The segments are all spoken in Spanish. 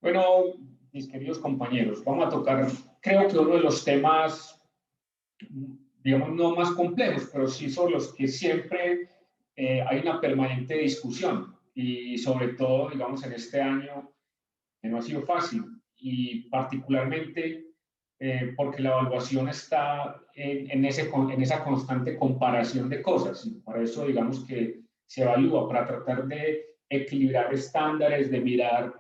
Bueno, mis queridos compañeros, vamos a tocar, creo que uno de los temas, digamos, no más complejos, pero sí sobre los que siempre hay una permanente discusión y sobre todo, digamos, en este año que no ha sido fácil y particularmente porque la evaluación está en esa constante comparación de cosas. Y para eso, digamos, que se evalúa, para tratar de equilibrar estándares, de mirar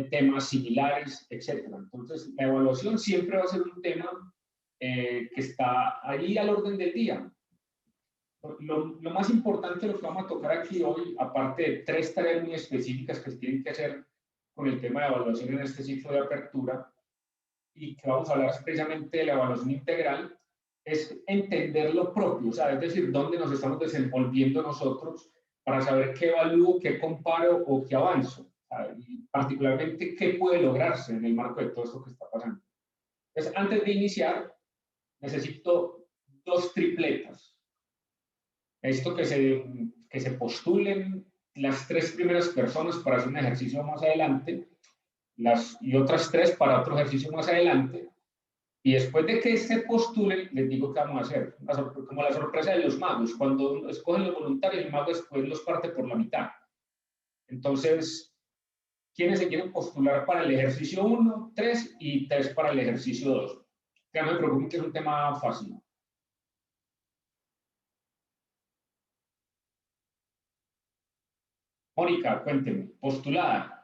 temas similares, etcétera. Entonces, la evaluación siempre va a ser un tema que está ahí al orden del día. Lo más importante de lo que vamos a tocar aquí hoy, aparte de tres tareas muy específicas que se tienen que hacer con el tema de evaluación en este ciclo de apertura, y que vamos a hablar precisamente de la evaluación integral, es entender lo propio, o sea, es decir, dónde nos estamos desenvolviendo nosotros para saber qué evalúo, qué comparo o qué avanzo, y particularmente qué puede lograrse en el marco de todo esto que está pasando. Entonces, antes de iniciar, necesito dos tripletas. Esto que se postulen las tres primeras personas para hacer un ejercicio más adelante, y otras tres para otro ejercicio más adelante, y después de que se postulen, les digo qué vamos a hacer, como la sorpresa de los magos, cuando escogen los voluntarios, el mago después los parte por la mitad. Entonces, ¿quiénes se quieren postular para el ejercicio 1, 3 y 3 para el ejercicio 2? Que no me preocupen que es un tema fácil. Mónica, cuénteme, postulada.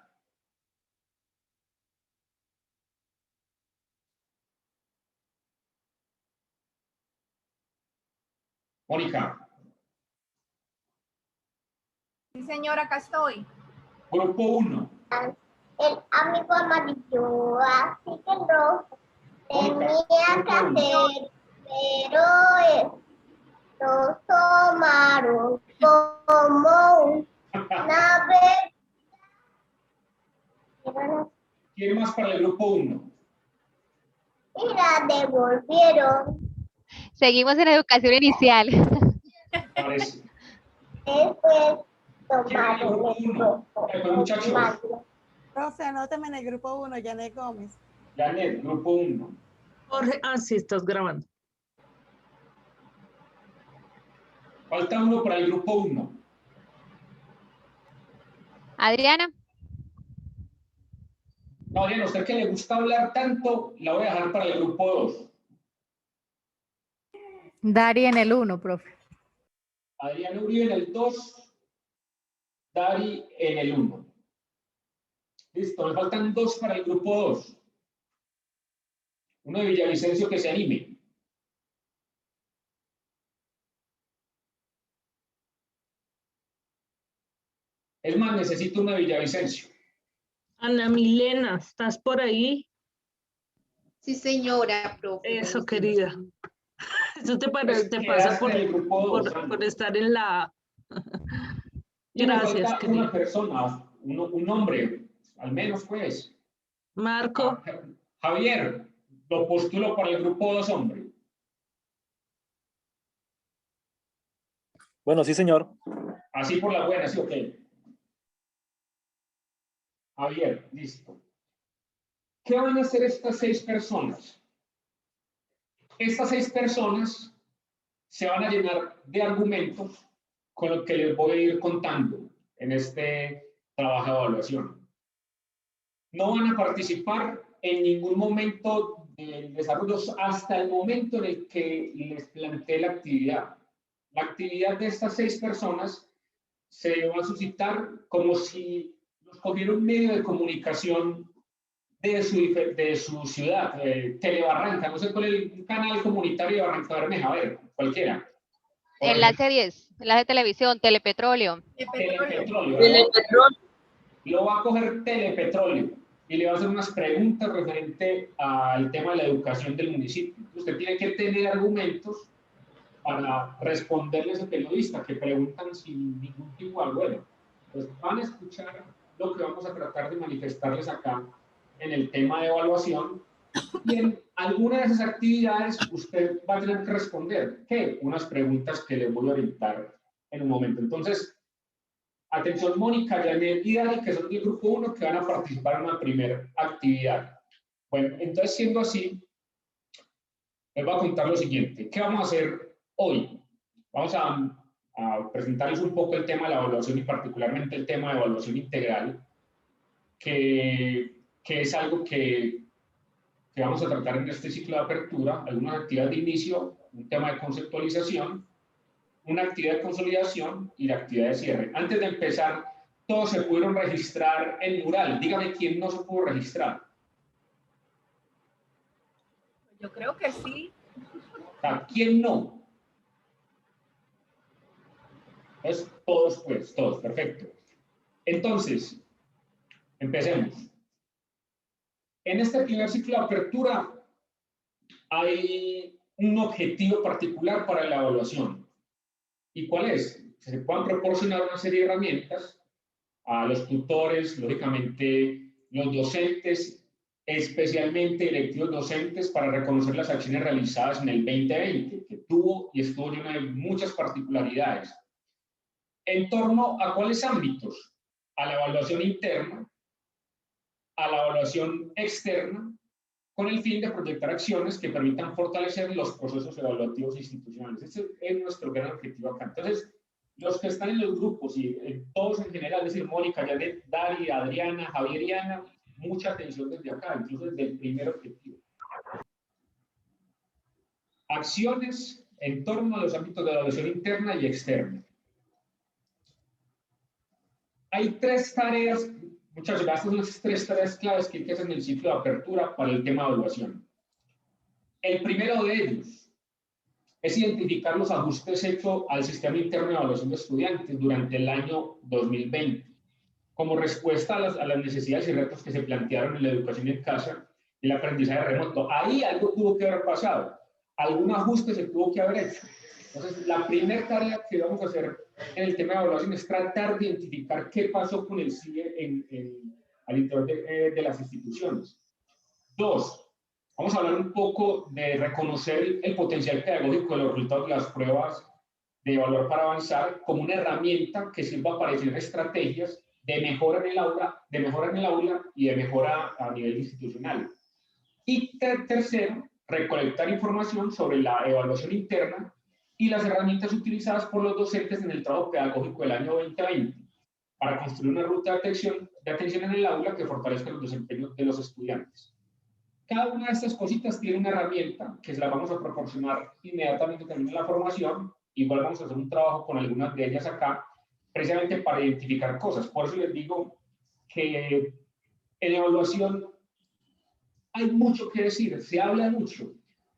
Mónica. Sí, señora, acá estoy. Grupo 1. El amigo amarillo, así que el rojo tenía que hacer, pero estos tomaron como una vez. ¿Quién más para el grupo 1? Y la devolvieron. Seguimos en educación inicial. Parece. Después ¿Quién en el grupo 1? Muchachos. Profe, anótame en el grupo 1, Janet Gómez. Janet, grupo 1. Jorge, sí, estás grabando. Falta uno para el grupo 1. Adriana. No, Adriana, a usted que le gusta hablar tanto, la voy a dejar para el grupo 2. Dari en el 1, profe. Adriana Uribe en el 2, Dari en el 1. Listo, me faltan 2 para el grupo 2. Uno de Villavicencio que se anime. Es más, necesito una de Villavicencio. Ana Milena, ¿estás por ahí? Sí, señora, profe. Eso, querida. Eso te Pues pasa quedaste en el grupo 2, por estar en la... Y me Gracias, falta querida. una persona, un hombre, al menos pues. Marco. Javier, lo postulo para el grupo 2, hombre. Bueno, sí, señor. Así por la buena, sí, ok. Javier, listo. ¿Qué van a hacer estas 6 personas? Estas 6 personas se van a llenar de argumentos con lo que les voy a ir contando en este trabajo de evaluación. No van a participar en ningún momento del desarrollo hasta el momento en el que les planteé la actividad. La actividad de estas 6 personas se va a suscitar como si nos cogiera un medio de comunicación de su ciudad, Telebarranca, no sé cuál es el canal comunitario de Barranca Bermeja, a ver, cualquiera. Enlace 10, enlace de televisión, Telepetróleo. Telepetróleo. Lo va a coger Telepetróleo y le va a hacer unas preguntas referente al tema de la educación del municipio. Usted tiene que tener argumentos para responderle a ese periodista que preguntan sin ningún tipo de agüero. Pues van a escuchar lo que vamos a tratar de manifestarles acá en el tema de evaluación, y en alguna de esas actividades usted va a tener que responder, ¿qué? Unas preguntas que les voy a orientar en un momento. Entonces, Atención, Mónica, Janet y Dari, que son del grupo 1, que van a participar en la primera actividad. Bueno, entonces, siendo así, les voy a contar lo siguiente. ¿Qué vamos a hacer hoy? Vamos a presentarles un poco el tema de la evaluación y particularmente el tema de evaluación integral, que es algo que vamos a tratar en este ciclo de apertura, algunas actividades de inicio, un tema de conceptualización, una actividad de consolidación y la actividad de cierre. Antes de empezar, todos se pudieron registrar en mural. Dígame quién no se pudo registrar. Yo creo que sí. ¿Quién no? Entonces, todos, pues, todos, perfecto. Entonces, empecemos. En este primer ciclo de apertura hay un objetivo particular para la evaluación. ¿Y cuál es? Se puedan proporcionar una serie de herramientas a los tutores, lógicamente los docentes, especialmente electivos docentes, para reconocer las acciones realizadas en el 2020, que tuvo y estuvo lleno de muchas particularidades. ¿En torno a cuáles ámbitos? A la evaluación interna, a la evaluación externa, con el fin de proyectar acciones que permitan fortalecer los procesos evaluativos institucionales. Ese es nuestro gran objetivo acá. Entonces, los que están en los grupos y todos en general, es decir, Mónica, Janet, Dari, Adriana, Javier y Ana, mucha atención desde acá, incluso desde el primer objetivo. Acciones en torno a los ámbitos de evaluación interna y externa. Hay tres tareas. Muchas gracias. Estas son las tres tareas claves que hay que hacer en el ciclo de apertura para el tema de evaluación. El primero de ellos es identificar los ajustes hechos al sistema interno de evaluación de estudiantes durante el año 2020, como respuesta a las necesidades y retos que se plantearon en la educación en casa y el aprendizaje remoto. Ahí algo tuvo que haber pasado, algún ajuste se tuvo que haber hecho. Entonces, la primera tarea que vamos a hacer en el tema de evaluación es tratar de identificar qué pasó con el CIE al interior de las instituciones. Dos, vamos a hablar un poco de reconocer el potencial pedagógico de los resultados de las pruebas de evaluar para avanzar como una herramienta que sirva para diseñar estrategias de mejora en el aula, y de mejora a nivel institucional. Y tercero, recolectar información sobre la evaluación interna y las herramientas utilizadas por los docentes en el trabajo pedagógico del año 2020 para construir una ruta de atención en el aula que fortalezca los desempeños de los estudiantes. Cada una de estas cositas tiene una herramienta que se la vamos a proporcionar inmediatamente termine la formación. Igual vamos a hacer un trabajo con algunas de ellas acá, precisamente para identificar cosas. Por eso les digo que en evaluación hay mucho que decir, se habla mucho,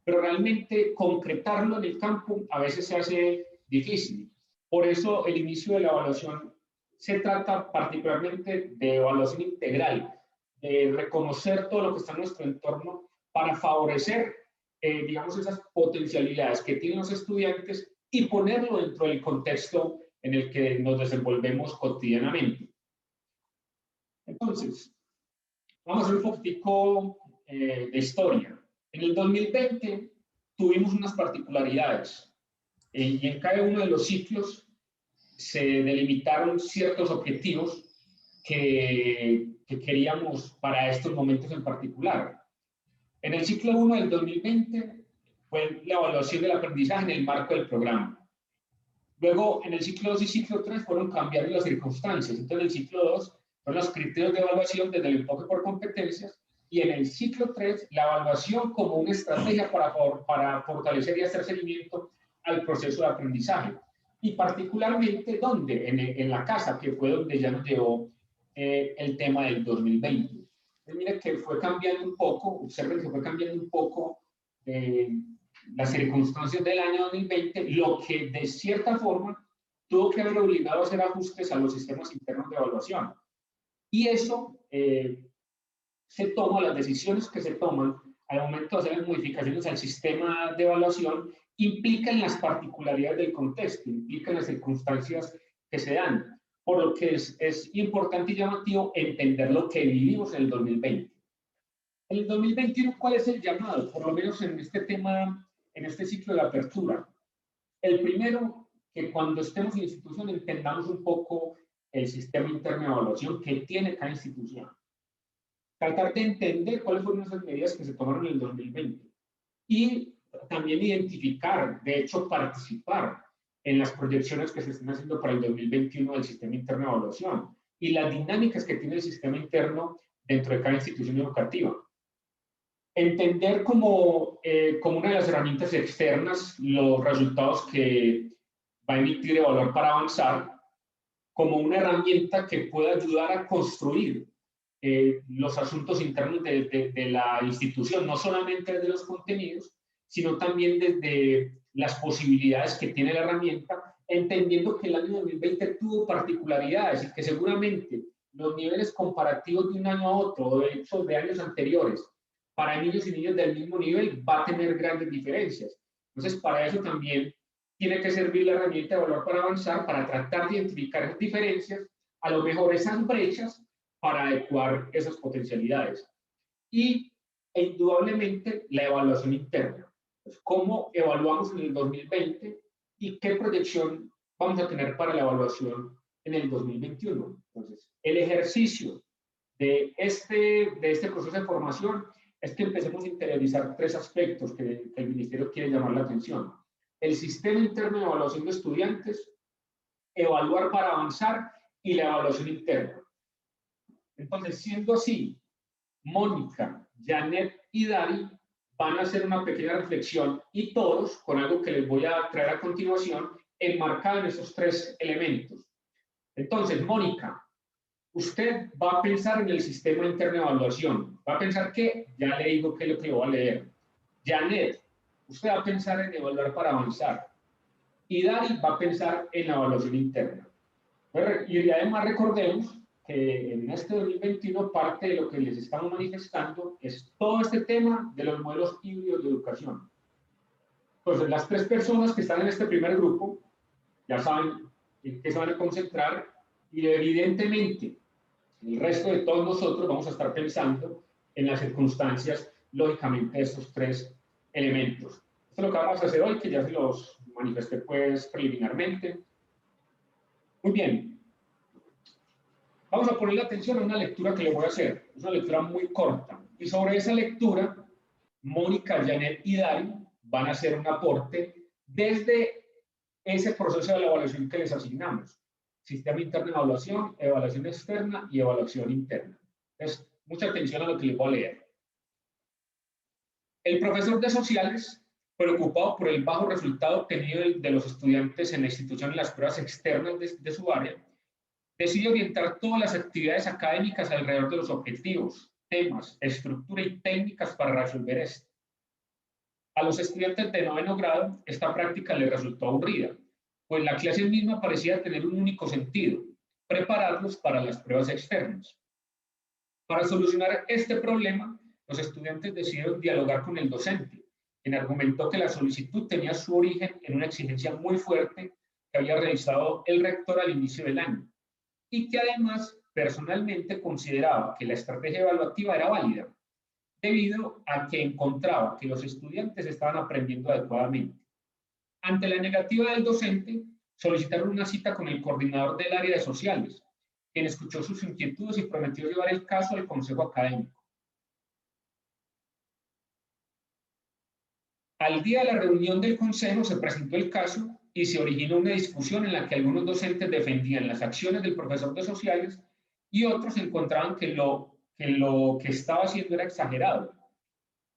pero realmente concretarlo en el campo a veces se hace difícil. Por eso el inicio de la evaluación se trata particularmente de evaluación integral, de reconocer todo lo que está en nuestro entorno para favorecer, digamos, esas potencialidades que tienen los estudiantes y ponerlo dentro del contexto en el que nos desenvolvemos cotidianamente. Entonces, vamos a hacer un poquitico de historia. En el 2020 tuvimos unas particularidades y en cada uno de los ciclos se delimitaron ciertos objetivos que queríamos para estos momentos en particular. En el ciclo 1 del 2020 fue la evaluación del aprendizaje en el marco del programa. Luego, en el ciclo 2 y ciclo 3 fueron cambiando las circunstancias. Entonces, en el ciclo 2 fueron los criterios de evaluación desde el enfoque por competencias y en el ciclo 3 la evaluación como una estrategia para fortalecer y hacer seguimiento al proceso de aprendizaje. Y particularmente, ¿dónde? En la casa, que fue donde ya nos llevó el tema del 2020. Entonces, mire que fue cambiando un poco, observen que fue cambiando un poco las circunstancias del año 2020, lo que de cierta forma tuvo que haber obligado a hacer ajustes a los sistemas internos de evaluación. Y eso se toma, las decisiones que se toman al momento de hacer las modificaciones al sistema de evaluación implican las particularidades del contexto, implican las circunstancias que se dan, por lo que es importante y llamativo entender lo que vivimos en el 2020. En el 2021, ¿cuál es el llamado? Por lo menos en este tema, en este ciclo de apertura. El primero, que cuando estemos en institución entendamos un poco el sistema interno de evaluación que tiene cada institución. Tratar de entender cuáles fueron esas medidas que se tomaron en el 2020 y también identificar, de hecho participar en las proyecciones que se están haciendo para el 2021 del sistema interno de evaluación y las dinámicas que tiene el sistema interno dentro de cada institución educativa. Entender como una de las herramientas externas los resultados que va a emitir Evaluar para Avanzar como una herramienta que pueda ayudar a construir los asuntos internos de la institución, no solamente desde los contenidos, sino también desde las posibilidades que tiene la herramienta, entendiendo que el año 2020 tuvo particularidades y que seguramente los niveles comparativos de un año a otro, o de hecho de años anteriores, para niños y niñas del mismo nivel va a tener grandes diferencias. Entonces, para eso también tiene que servir la herramienta de Evaluar para Avanzar para tratar de identificar esas diferencias, a lo mejor esas brechas, para adecuar esas potencialidades. Y indudablemente la evaluación interna. Pues, ¿cómo evaluamos en el 2020 y qué proyección vamos a tener para la evaluación en el 2021? Entonces, el ejercicio de este proceso de formación es que empecemos a interiorizar tres aspectos que el Ministerio quiere llamar la atención. El sistema interno de evaluación de estudiantes, Evaluar para Avanzar y la evaluación interna. Entonces, siendo así, Mónica, Janet y Dari van a hacer una pequeña reflexión y todos, con algo que les voy a traer a continuación, enmarcado en esos tres elementos. Entonces, Mónica, usted va a pensar en el sistema interno de evaluación. ¿Va a pensar qué? Ya le digo qué es lo que voy a leer. Janet, usted va a pensar en Evaluar para Avanzar. Y Dari va a pensar en la evaluación interna. Y además recordemos que en este 2021 parte de lo que les estamos manifestando es todo este tema de los modelos híbridos de educación. Entonces, las tres personas que están en este primer grupo ya saben en qué se van a concentrar y evidentemente el resto de todos nosotros vamos a estar pensando en las circunstancias, lógicamente, de estos tres elementos. Esto es lo que vamos a hacer hoy, que ya se los manifesté pues preliminarmente. Muy bien. Vamos a ponerle atención a una lectura que le voy a hacer. Es una lectura muy corta. Y sobre esa lectura, Mónica, Janet y Dari van a hacer un aporte desde ese proceso de la evaluación que les asignamos. Sistema interno de evaluación, evaluación externa y evaluación interna. Entonces, mucha atención a lo que les voy a leer. El profesor de sociales, preocupado por el bajo resultado obtenido de los estudiantes en la institución y las pruebas externas de su área, decide orientar todas las actividades académicas alrededor de los objetivos, temas, estructura y técnicas para resolver esto. A los estudiantes de noveno grado, esta práctica les resultó aburrida, pues la clase misma parecía tener un único sentido: prepararlos para las pruebas externas. Para solucionar este problema, los estudiantes decidieron dialogar con el docente, quien argumentó que la solicitud tenía su origen en una exigencia muy fuerte que había realizado el rector al inicio del año, y que además personalmente consideraba que la estrategia evaluativa era válida, debido a que encontraba que los estudiantes estaban aprendiendo adecuadamente. Ante la negativa del docente, solicitaron una cita con el coordinador del área de sociales, quien escuchó sus inquietudes y prometió llevar el caso al consejo académico. Al día de la reunión del consejo se presentó el caso y se originó una discusión en la que algunos docentes defendían las acciones del profesor de sociales y otros encontraban que lo que estaba haciendo era exagerado.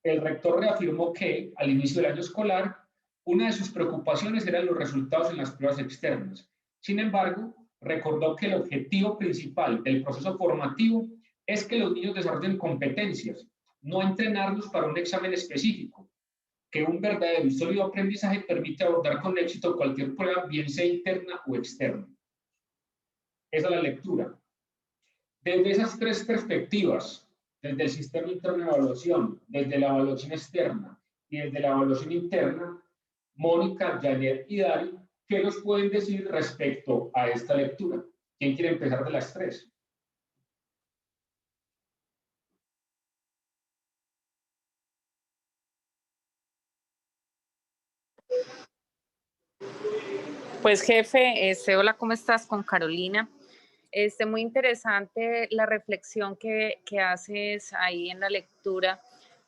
El rector reafirmó que, al inicio del año escolar, una de sus preocupaciones eran los resultados en las pruebas externas. Sin embargo, recordó que el objetivo principal del proceso formativo es que los niños desarrollen competencias, no entrenarlos para un examen específico, que un verdadero y sólido aprendizaje permite abordar con éxito cualquier prueba, bien sea interna o externa. Esa es la lectura. Desde esas tres perspectivas, desde el sistema interno de evaluación, desde la evaluación externa y desde la evaluación interna, Mónica, Janet y Dari, ¿qué nos pueden decir respecto a esta lectura? ¿Quién quiere empezar de las tres? Pues jefe, hola, ¿cómo estás? Con Carolina. Muy interesante la reflexión que haces ahí en la lectura,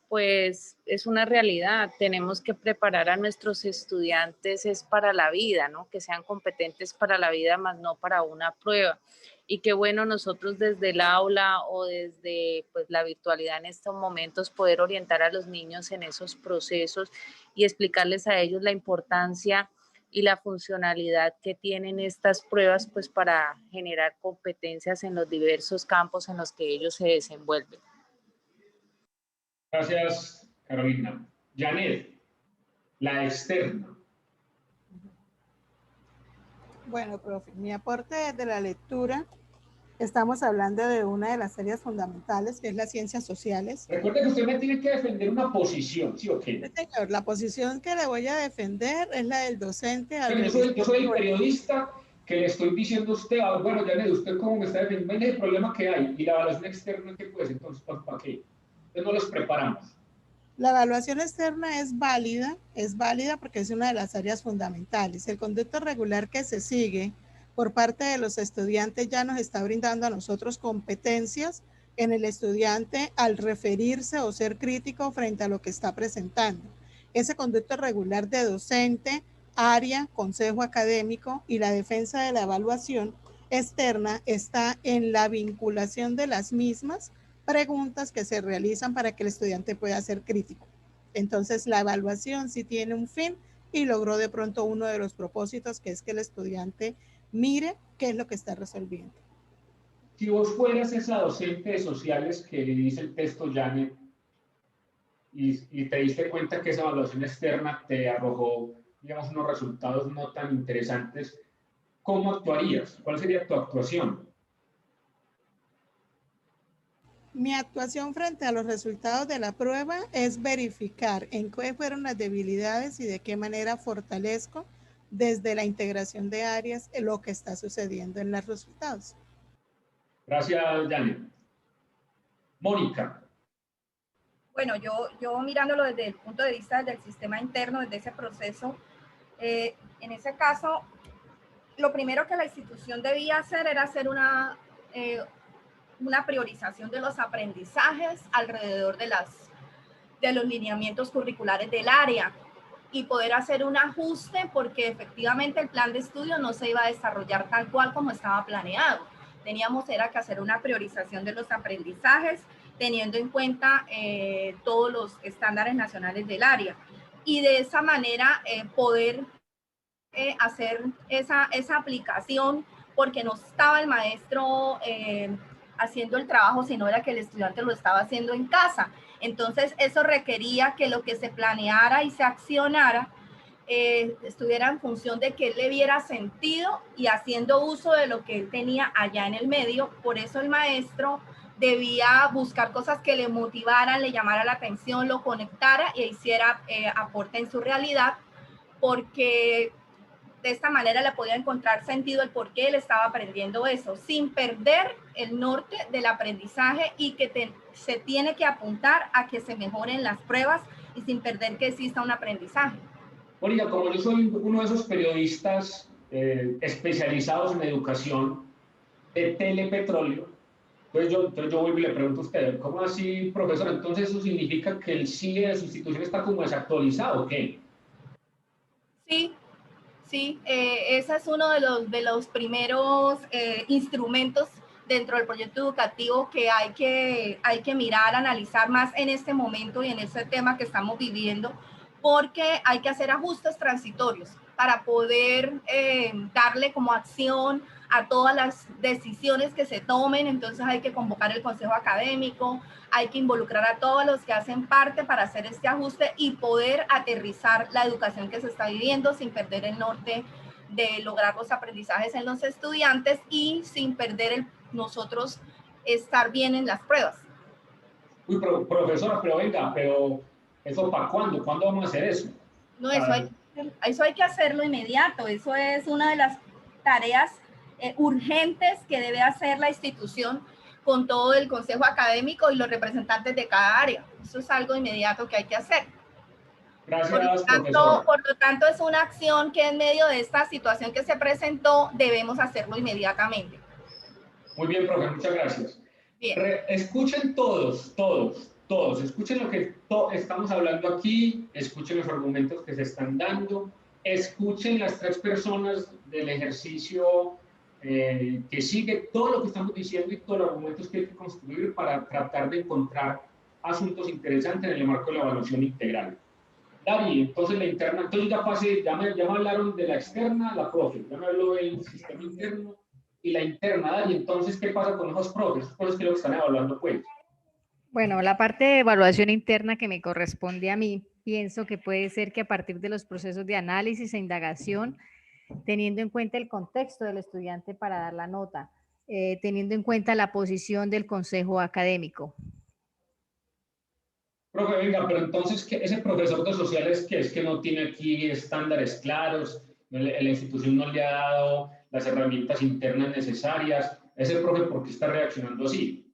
pues es una realidad. Tenemos que preparar a nuestros estudiantes es para la vida, ¿no? Que sean competentes para la vida, más no para una prueba. Y qué bueno nosotros desde el aula o desde pues, la virtualidad en estos momentos poder orientar a los niños en esos procesos y explicarles a ellos la importancia y la funcionalidad que tienen estas pruebas pues para generar competencias en los diversos campos en los que ellos se desenvuelven. Gracias, Carolina. Janet, la externa. Bueno, profe, mi aporte de la lectura, estamos hablando de una de las áreas fundamentales, que es las ciencias sociales. Recuerde que usted me tiene que defender una posición, ¿sí o qué? Sí, señor, la posición que le voy a defender es la del docente. Bueno, yo soy el periodista que le estoy diciendo a usted, bueno, Janet, ¿usted cómo me está defendiendo? Ven el problema que hay, y la evaluación externa, ¿qué pues? Entonces, ¿para qué? Entonces no los preparamos. La evaluación externa es válida porque es una de las áreas fundamentales. El conducto regular que se sigue por parte de los estudiantes ya nos está brindando a nosotros competencias en el estudiante al referirse o ser crítico frente a lo que está presentando. Ese conducto regular de docente, área, consejo académico y la defensa de la evaluación externa está en la vinculación de las mismas preguntas que se realizan para que el estudiante pueda ser crítico. Entonces, la evaluación sí tiene un fin y logró de pronto uno de los propósitos, que es que el estudiante mire qué es lo que está resolviendo. Si vos fueras esa docente de sociales que dice el texto, Janet, y te diste cuenta que esa evaluación externa te arrojó, digamos, unos resultados no tan interesantes, ¿cómo actuarías? ¿Cuál sería tu actuación? Mi actuación frente a los resultados de la prueba es verificar en qué fueron las debilidades y de qué manera fortalezco desde la integración de áreas lo que está sucediendo en los resultados. Gracias, Janet. Mónica. Bueno, yo mirándolo desde el punto de vista del sistema interno, desde ese proceso, en ese caso, lo primero que la institución debía hacer era hacer una priorización de los aprendizajes alrededor de los lineamientos curriculares del área y poder hacer un ajuste porque efectivamente el plan de estudio no se iba a desarrollar tal cual como estaba planeado. Teníamos era que hacer una priorización de los aprendizajes teniendo en cuenta todos los estándares nacionales del área y de esa manera poder hacer esa aplicación porque no estaba el maestro haciendo el trabajo, sino era que el estudiante lo estaba haciendo en casa. Entonces, eso requería que lo que se planeara y se accionara estuviera en función de que él le viera sentido y haciendo uso de lo que él tenía allá en el medio. Por eso el maestro debía buscar cosas que le motivaran, le llamara la atención, lo conectara y hiciera aporte en su realidad, porque de esta manera le podía encontrar sentido el por qué él estaba aprendiendo eso, sin perder el norte del aprendizaje y que se tiene que apuntar a que se mejoren las pruebas y sin perder que exista un aprendizaje. Mónica, como yo soy uno de esos periodistas especializados en educación de Telepetróleo, entonces yo vuelvo y le pregunto a usted, ¿cómo así, profesor? Entonces, ¿eso significa que el CIE de su institución está como desactualizado o qué? Sí, ese es uno de los primeros instrumentos dentro del proyecto educativo que hay que mirar, analizar más en este momento y en ese tema que estamos viviendo, porque hay que hacer ajustes transitorios para poder darle como acción a todas las decisiones que se tomen. Entonces hay que convocar el consejo académico, hay que involucrar a todos los que hacen parte para hacer este ajuste y poder aterrizar la educación que se está viviendo sin perder el norte de lograr los aprendizajes en los estudiantes y sin perder nosotros estar bien en las pruebas. Uy, profesora, pero venga, pero ¿eso para cuándo? ¿Cuándo vamos a hacer eso? No, eso hay que hacerlo inmediato. Eso es una de las tareas urgentes que debe hacer la institución con todo el consejo académico y los representantes de cada área. Eso es algo inmediato que hay que hacer. Gracias, por lo tanto, es una acción que en medio de esta situación que se presentó debemos hacerlo inmediatamente. Muy bien, profe, muchas gracias. Bien. Escuchen todos, escuchen lo que estamos hablando aquí, escuchen los argumentos que se están dando, escuchen las 3 personas del ejercicio que sigue, todo lo que estamos diciendo y todos los argumentos que hay que construir para tratar de encontrar asuntos interesantes en el marco de la evaluación integral. Dari, entonces la interna, entonces ya me hablaron de la externa, la profe, ya me habló del sistema interno y la interna, Dari, entonces, ¿qué pasa con esos profes? Esos profes que lo están evaluando, pues. Bueno, la parte de evaluación interna que me corresponde a mí, pienso que puede ser que a partir de los procesos de análisis e indagación, teniendo en cuenta el contexto del estudiante para dar la nota, teniendo en cuenta la posición del consejo académico. Profe, venga, pero entonces, ese profesor de sociales que es que no tiene aquí estándares claros, la institución no le ha dado las herramientas internas necesarias, ese profe, ¿por qué está reaccionando así?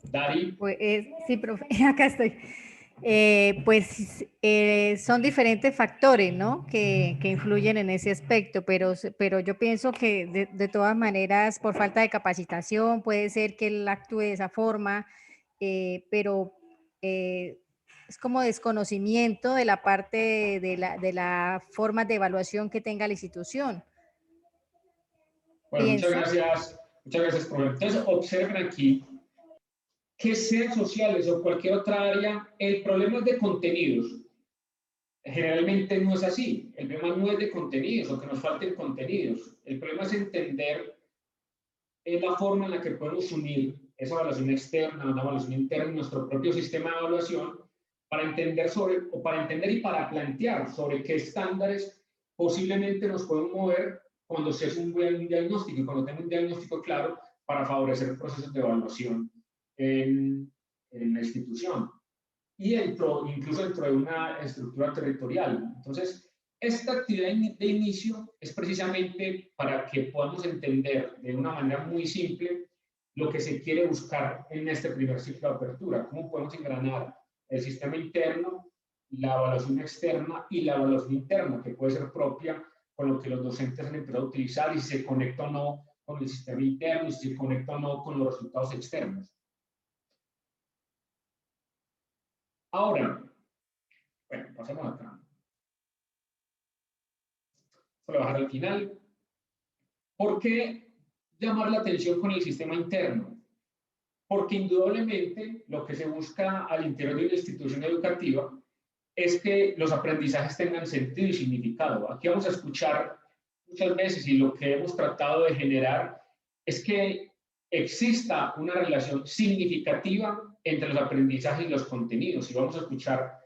Dari. Pues, sí, profe, acá estoy. Son diferentes factores, ¿no? Que influyen en ese aspecto, pero yo pienso que de todas maneras, por falta de capacitación, puede ser que él actúe de esa forma, pero es como desconocimiento de la parte de la forma de evaluación que tenga la institución. Bueno, muchas gracias, profe. Entonces, observen aquí que sean sociales o cualquier otra área, el problema es de contenidos. Generalmente no es así. El problema no es de contenidos o que nos falten contenidos. El problema es entender la forma en la que podemos unir esa evaluación externa, una evaluación interna en nuestro propio sistema de evaluación para entender y para plantear sobre qué estándares posiblemente nos podemos mover cuando se hace un buen diagnóstico y cuando tenemos un diagnóstico claro para favorecer procesos de evaluación en la institución y incluso dentro de una estructura territorial. Entonces, esta actividad de inicio es precisamente para que podamos entender de una manera muy simple lo que se quiere buscar en este primer ciclo de apertura, cómo podemos engranar el sistema interno, la evaluación externa y la evaluación interna, que puede ser propia con lo que los docentes han empezado a utilizar y si se conecta o no con el sistema interno y si se conecta o no con los resultados externos. Ahora, bueno, pasamos acá. Esto lo voy a dejar al final. ¿Por qué llamar la atención con el sistema interno? Porque indudablemente lo que se busca al interior de una institución educativa es que los aprendizajes tengan sentido y significado. Aquí vamos a escuchar muchas veces y lo que hemos tratado de generar es que exista una relación significativa entre los aprendizajes y los contenidos. Y vamos a escuchar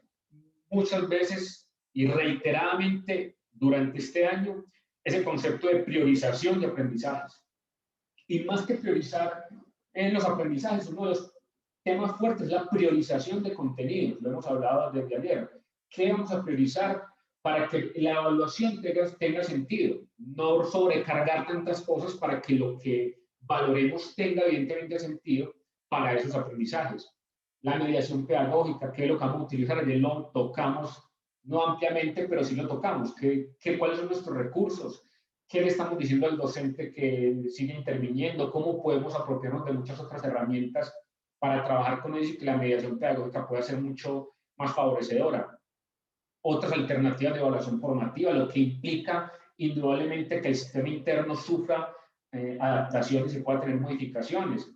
muchas veces y reiteradamente durante este año ese concepto de priorización de aprendizajes. Y más que priorizar en los aprendizajes, uno de los temas fuertes es la priorización de contenidos. Lo hemos hablado desde ayer. ¿Qué vamos a priorizar para que la evaluación tenga sentido? No sobrecargar tantas cosas para que lo que valoremos tenga evidentemente sentido para esos aprendizajes. La mediación pedagógica, ¿qué es lo que vamos a utilizar? Ayer lo tocamos, no ampliamente, pero sí lo tocamos. ¿Cuáles son nuestros recursos? ¿Qué le estamos diciendo al docente que sigue interviniendo? ¿Cómo podemos apropiarnos de muchas otras herramientas para trabajar con ellos y que la mediación pedagógica pueda ser mucho más favorecedora? Otras alternativas de evaluación formativa, lo que implica indudablemente que el sistema interno sufra adaptaciones y pueda tener modificaciones.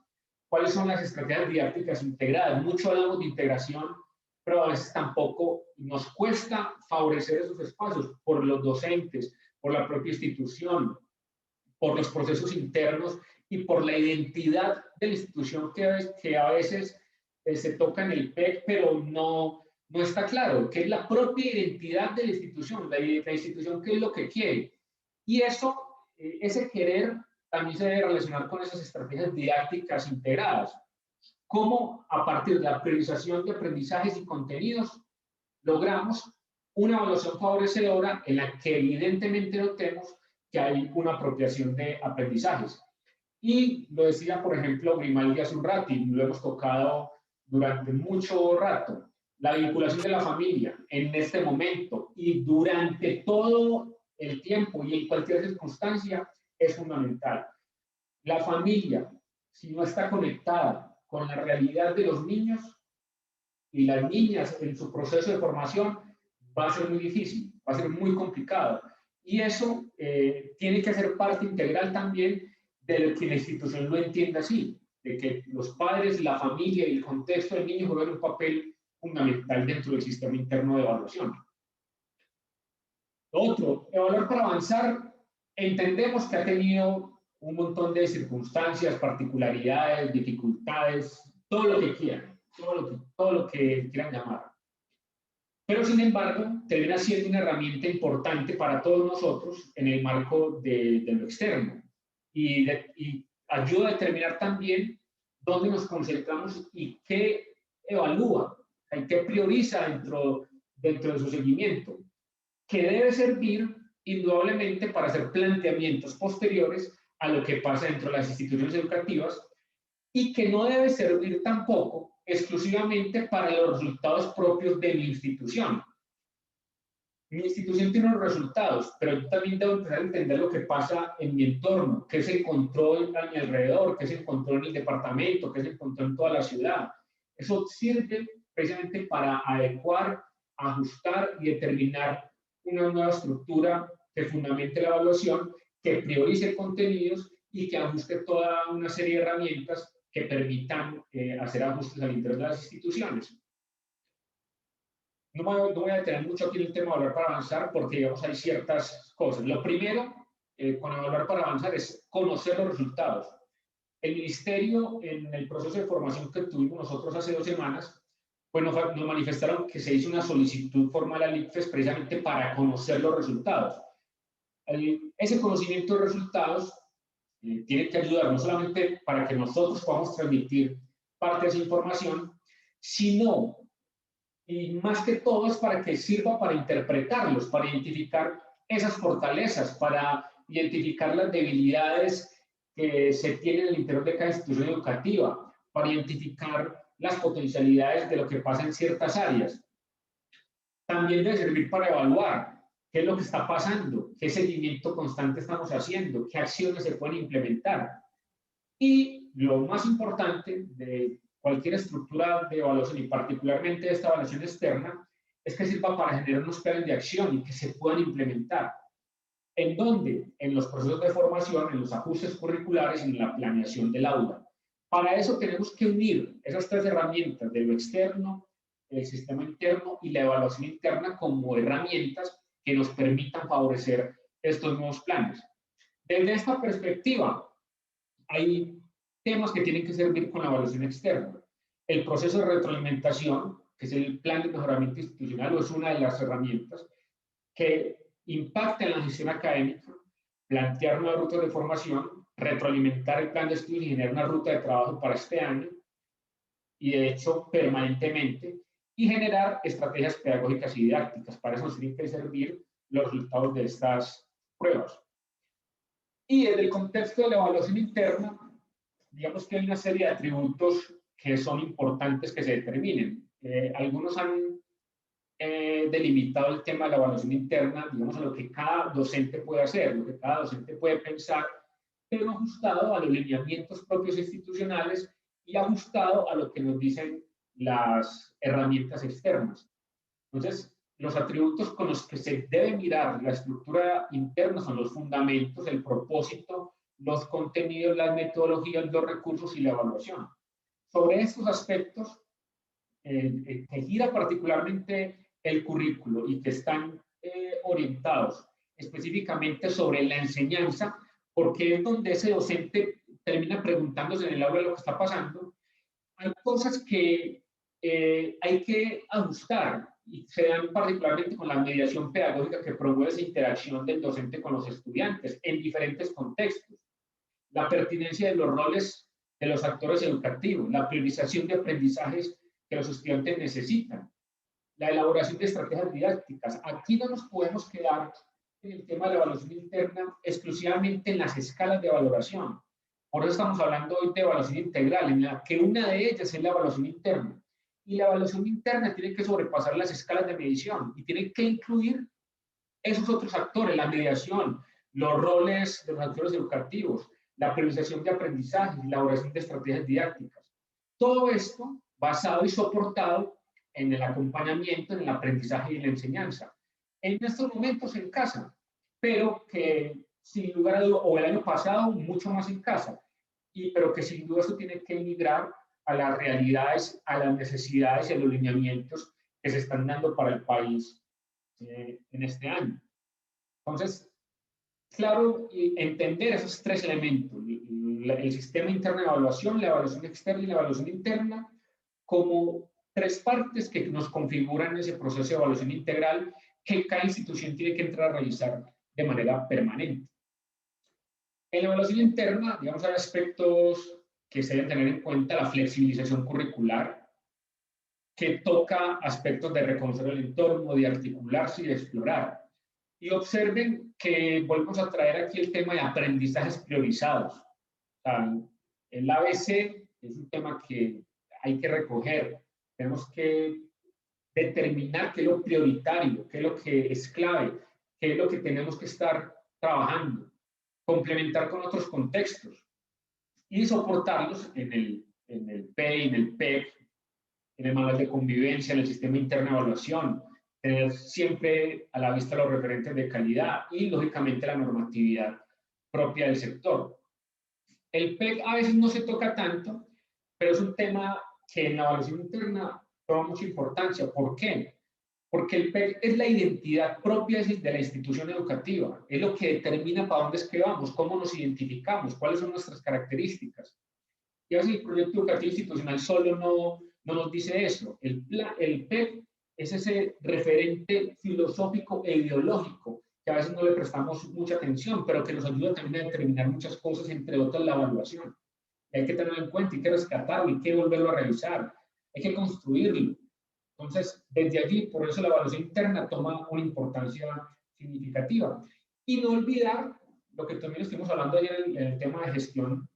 ¿Cuáles son las estrategias didácticas integradas? Mucho hablamos de integración, pero a veces tampoco nos cuesta favorecer esos espacios por los docentes, por la propia institución, por los procesos internos y por la identidad de la institución que a veces se toca en el PEC, pero no está claro, que es la propia identidad de la institución, la institución qué es lo que quiere. Y eso, ese querer también se debe relacionar con esas estrategias didácticas integradas. Cómo a partir de la priorización de aprendizajes y contenidos logramos una evaluación favorecedora en la que evidentemente notemos que hay una apropiación de aprendizajes. Y lo decía, por ejemplo, Grimaldi hace un rato, y lo hemos tocado durante mucho rato, la vinculación de la familia en este momento y durante todo el tiempo y en cualquier circunstancia es fundamental. La familia, si no está conectada con la realidad de los niños y las niñas en su proceso de formación, va a ser muy difícil, va a ser muy complicado. Y eso tiene que ser parte integral también de lo que la institución lo entienda así, de que los padres, la familia y el contexto del niño juegan un papel fundamental dentro del sistema interno de evaluación. Otro, evaluar para avanzar, entendemos que ha tenido un montón de circunstancias, particularidades, dificultades, todo lo que quieran, todo lo que quieran llamar. Pero sin embargo, termina siendo una herramienta importante para todos nosotros en el marco de lo externo y ayuda a determinar también dónde nos concentramos y qué evalúa, qué prioriza dentro de su seguimiento, que debe servir indudablemente para hacer planteamientos posteriores a lo que pasa dentro de las instituciones educativas y que no debe servir tampoco exclusivamente para los resultados propios de mi institución. Mi institución tiene unos resultados, pero yo también debo empezar a entender lo que pasa en mi entorno, qué se encontró a mi alrededor, qué se encontró en el departamento, qué se encontró en toda la ciudad. Eso sirve precisamente para adecuar, ajustar y determinar una nueva estructura que fundamente la evaluación, que priorice contenidos y que ajuste toda una serie de herramientas que permitan hacer ajustes al interior de las instituciones. No voy a detener mucho aquí en el tema de evaluar para avanzar porque, digamos, hay ciertas cosas. Lo primero con evaluar para avanzar es conocer los resultados. El Ministerio, en el proceso de formación que tuvimos nosotros hace 2 semanas, pues nos manifestaron que se hizo una solicitud formal al ICFES precisamente para conocer los resultados. Ese conocimiento de resultados tiene que ayudar no solamente para que nosotros podamos transmitir parte de esa información, sino, y más que todo, es para que sirva para interpretarlos, para identificar esas fortalezas, para identificar las debilidades que se tienen en el interior de cada institución educativa, para identificar las potencialidades de lo que pasa en ciertas áreas. También debe servir para evaluar qué es lo que está pasando, qué seguimiento constante estamos haciendo, qué acciones se pueden implementar. Y lo más importante de cualquier estructura de evaluación, y particularmente de esta evaluación externa, es que sirva para generar unos planes de acción y que se puedan implementar. ¿En dónde? En los procesos de formación, en los ajustes curriculares y en la planeación del aula. Para eso tenemos que unir esas 3 herramientas de lo externo, el sistema interno y la evaluación interna como herramientas que nos permitan favorecer estos nuevos planes. Desde esta perspectiva, hay temas que tienen que servir con la evaluación externa. El proceso de retroalimentación, que es el plan de mejoramiento institucional, o es una de las herramientas que impacta en la gestión académica, plantear nuevas rutas de formación, retroalimentar el plan de estudios y generar una ruta de trabajo para este año, y de hecho permanentemente, y generar estrategias pedagógicas y didácticas. Para eso nos tienen que servir los resultados de estas pruebas. Y desde el contexto de la evaluación interna, digamos que hay una serie de atributos que son importantes que se determinen. Algunos han delimitado el tema de la evaluación interna, digamos, a lo que cada docente puede hacer, lo que cada docente puede pensar, pero ajustado a los lineamientos propios institucionales y ajustado a lo que nos dicen las herramientas externas. Entonces, los atributos con los que se debe mirar la estructura interna son los fundamentos, el propósito, los contenidos, las metodologías, los recursos y la evaluación. Sobre estos aspectos, que gira particularmente el currículo y que están orientados específicamente sobre la enseñanza, porque es donde ese docente termina preguntándose en el aula lo que está pasando. Hay cosas que hay que ajustar y se dan particularmente con la mediación pedagógica que promueve esa interacción del docente con los estudiantes en diferentes contextos. La pertinencia de los roles de los actores educativos, la priorización de aprendizajes que los estudiantes necesitan, la elaboración de estrategias didácticas. Aquí no nos podemos quedar en el tema de la evaluación interna exclusivamente en las escalas de valoración. Por eso estamos hablando hoy de evaluación integral, en la que una de ellas es la evaluación interna. Y la evaluación interna tiene que sobrepasar las escalas de medición y tiene que incluir esos otros actores, la mediación, los roles de los actores educativos, la priorización de aprendizaje, la elaboración de estrategias didácticas. Todo esto basado y soportado en el acompañamiento, en el aprendizaje y la enseñanza. En estos momentos en casa, pero que sin lugar a dudas, o el año pasado mucho más en casa, pero que sin duda eso tiene que migrar a las realidades, a las necesidades y a los lineamientos que se están dando para el país en este año. Entonces, claro, entender esos tres elementos, el sistema interno de evaluación, la evaluación externa y la evaluación interna, como tres partes que nos configuran ese proceso de evaluación integral que cada institución tiene que entrar a realizar de manera permanente. En la evaluación interna, digamos, hay aspectos que se deben tener en cuenta: la flexibilización curricular, que toca aspectos de reconocer el entorno, de articularse y de explorar. Y observen que volvemos a traer aquí el tema de aprendizajes priorizados. O sea, el ABC es un tema que hay que recoger. Tenemos que determinar qué es lo prioritario, qué es lo que es clave, qué es lo que tenemos que estar trabajando, complementar con otros contextos y soportarlos en el PEI, en el PEC, en el manual de convivencia, en el sistema interno de evaluación, tener siempre a la vista los referentes de calidad y, lógicamente, la normatividad propia del sector. El PEC a veces no se toca tanto, pero es un tema que en la evaluación interna toma mucha importancia. ¿Por qué? Porque el PEC es la identidad propia de la institución educativa, es lo que determina para dónde es que vamos, cómo nos identificamos, cuáles son nuestras características. Y a veces el proyecto educativo institucional solo no nos dice eso. El PEC es ese referente filosófico e ideológico que a veces no le prestamos mucha atención, pero que nos ayuda también a determinar muchas cosas, entre otras la evaluación. Y hay que tenerlo en cuenta, hay que rescatarlo, hay que volverlo a revisar, hay que construirlo. Entonces, desde allí, por eso la evaluación interna toma una importancia significativa. Y no olvidar lo que también estuvimos hablando ayer en el tema de gestión,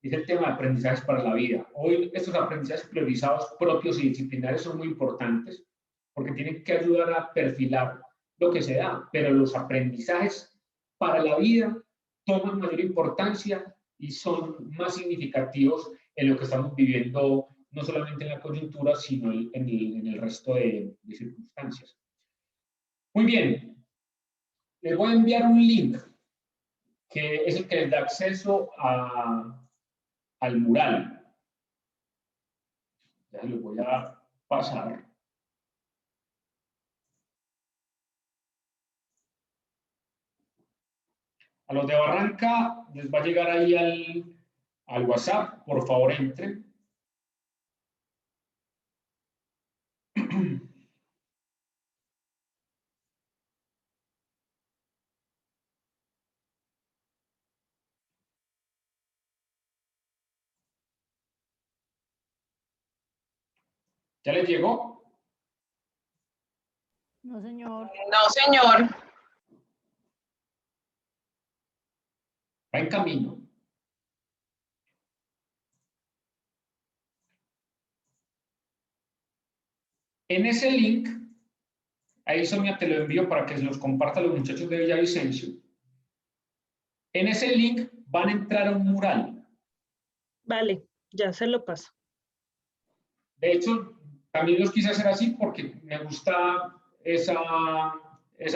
es el tema de aprendizajes para la vida. Hoy estos aprendizajes priorizados propios y disciplinares son muy importantes porque tienen que ayudar a perfilar lo que se da, pero los aprendizajes para la vida toman mayor importancia y son más significativos en lo que estamos viviendo, no solamente en la coyuntura, sino en el resto de circunstancias. Muy bien, les voy a enviar un link que es el que les da acceso al mural. Ya lo voy a pasar. A los de Barranca les va a llegar ahí al WhatsApp. Por favor, entren. ¿Ya les llegó? No, señor. No, señor. Va en camino. En ese link, ahí Sonia te lo envío para que se los comparta a los muchachos de Villavicencio. En ese link van a entrar a un mural. Vale, ya se lo paso. De hecho, también los quise hacer así porque me gusta esa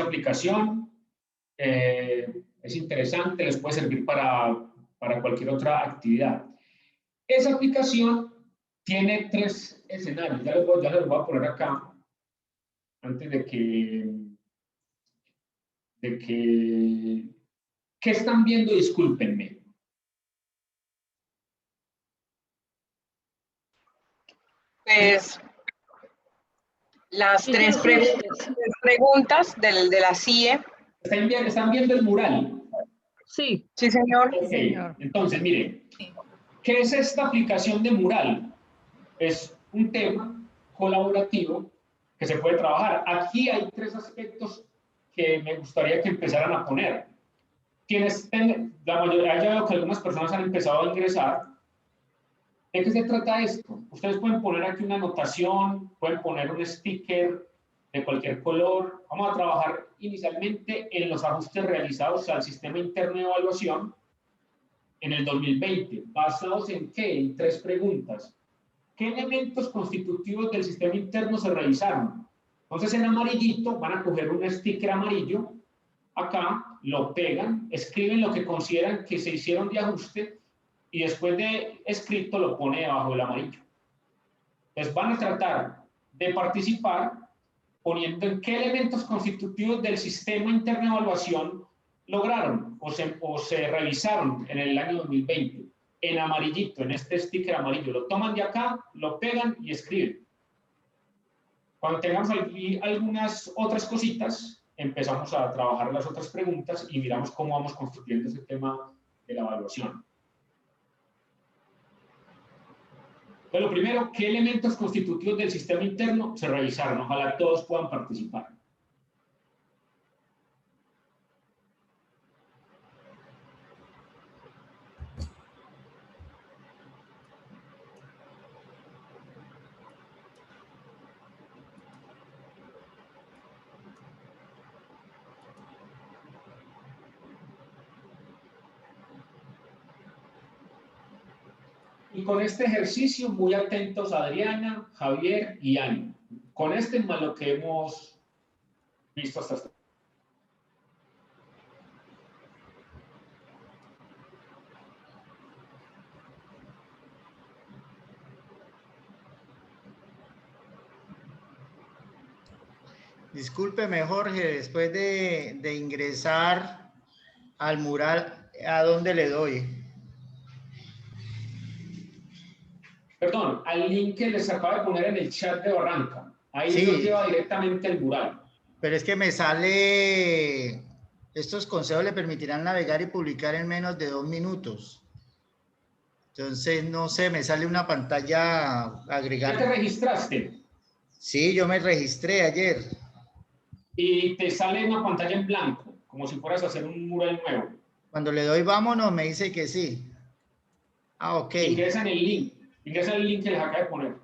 aplicación. Es interesante, les puede servir para cualquier otra actividad. Esa aplicación tiene tres escenarios. Ya les voy a poner acá antes de que ¿qué están viendo? Discúlpenme. Pues las tres preguntas de la CIE. ¿Están viendo el mural? Sí. Sí, señor. Okay. Sí, señor. Entonces, miren, ¿qué es esta aplicación de mural? Es un tema colaborativo que se puede trabajar. Aquí hay tres aspectos que me gustaría que empezaran a poner. La mayoría, ya veo que algunas personas han empezado a ingresar. ¿De qué se trata esto? Ustedes pueden poner aquí una anotación, pueden poner un sticker, de cualquier color. Vamos a trabajar inicialmente en los ajustes realizados al sistema interno de evaluación en el 2020. ¿Basados en qué? En 3 preguntas. ¿Qué elementos constitutivos del sistema interno se revisaron? Entonces, en amarillito van a coger un sticker amarillo, acá lo pegan, escriben lo que consideran que se hicieron de ajuste y después de escrito lo pone debajo del amarillo. Entonces, van a tratar de participar poniendo en qué elementos constitutivos del sistema interno de evaluación lograron o se revisaron en el año 2020. En amarillito, en este sticker amarillo. Lo toman de acá, lo pegan y escriben. Cuando tengamos algunas otras cositas, empezamos a trabajar las otras preguntas y miramos cómo vamos construyendo ese tema de la evaluación. Entonces, lo primero, ¿qué elementos constitutivos del sistema interno se revisaron? Ojalá todos puedan participar. Y con este ejercicio, muy atentos Adriana, Javier y Ani. Con este más lo que hemos visto hasta ahora. Discúlpeme, Jorge, después de ingresar al mural, ¿a dónde le doy? Perdón, al link que les acabo de poner en el chat de Barranca. Ahí Sí, nos lleva directamente al mural. Pero es que me sale, estos consejos le permitirán navegar y publicar en menos de 2 minutos. Entonces, no sé, me sale una pantalla agregada. ¿Ya te registraste? Sí, yo me registré ayer. Y te sale una pantalla en blanco, como si fueras a hacer un mural nuevo. Cuando le doy vámonos, me dice que sí. Ah, ok. Ingresa en el link. Ingresa en el link que les acabo de poner.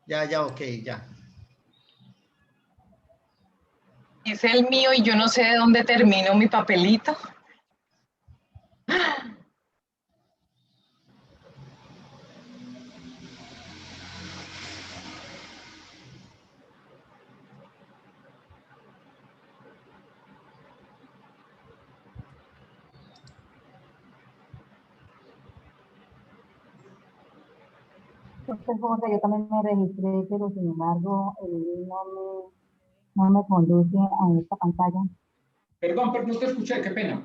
Ya, ok, ya. Es el mío y yo no sé de dónde termino mi papelito. Entonces, Jorge, yo también me registré, pero sin embargo, no me conduce a esta pantalla. Perdón, pero no te escuché, qué pena.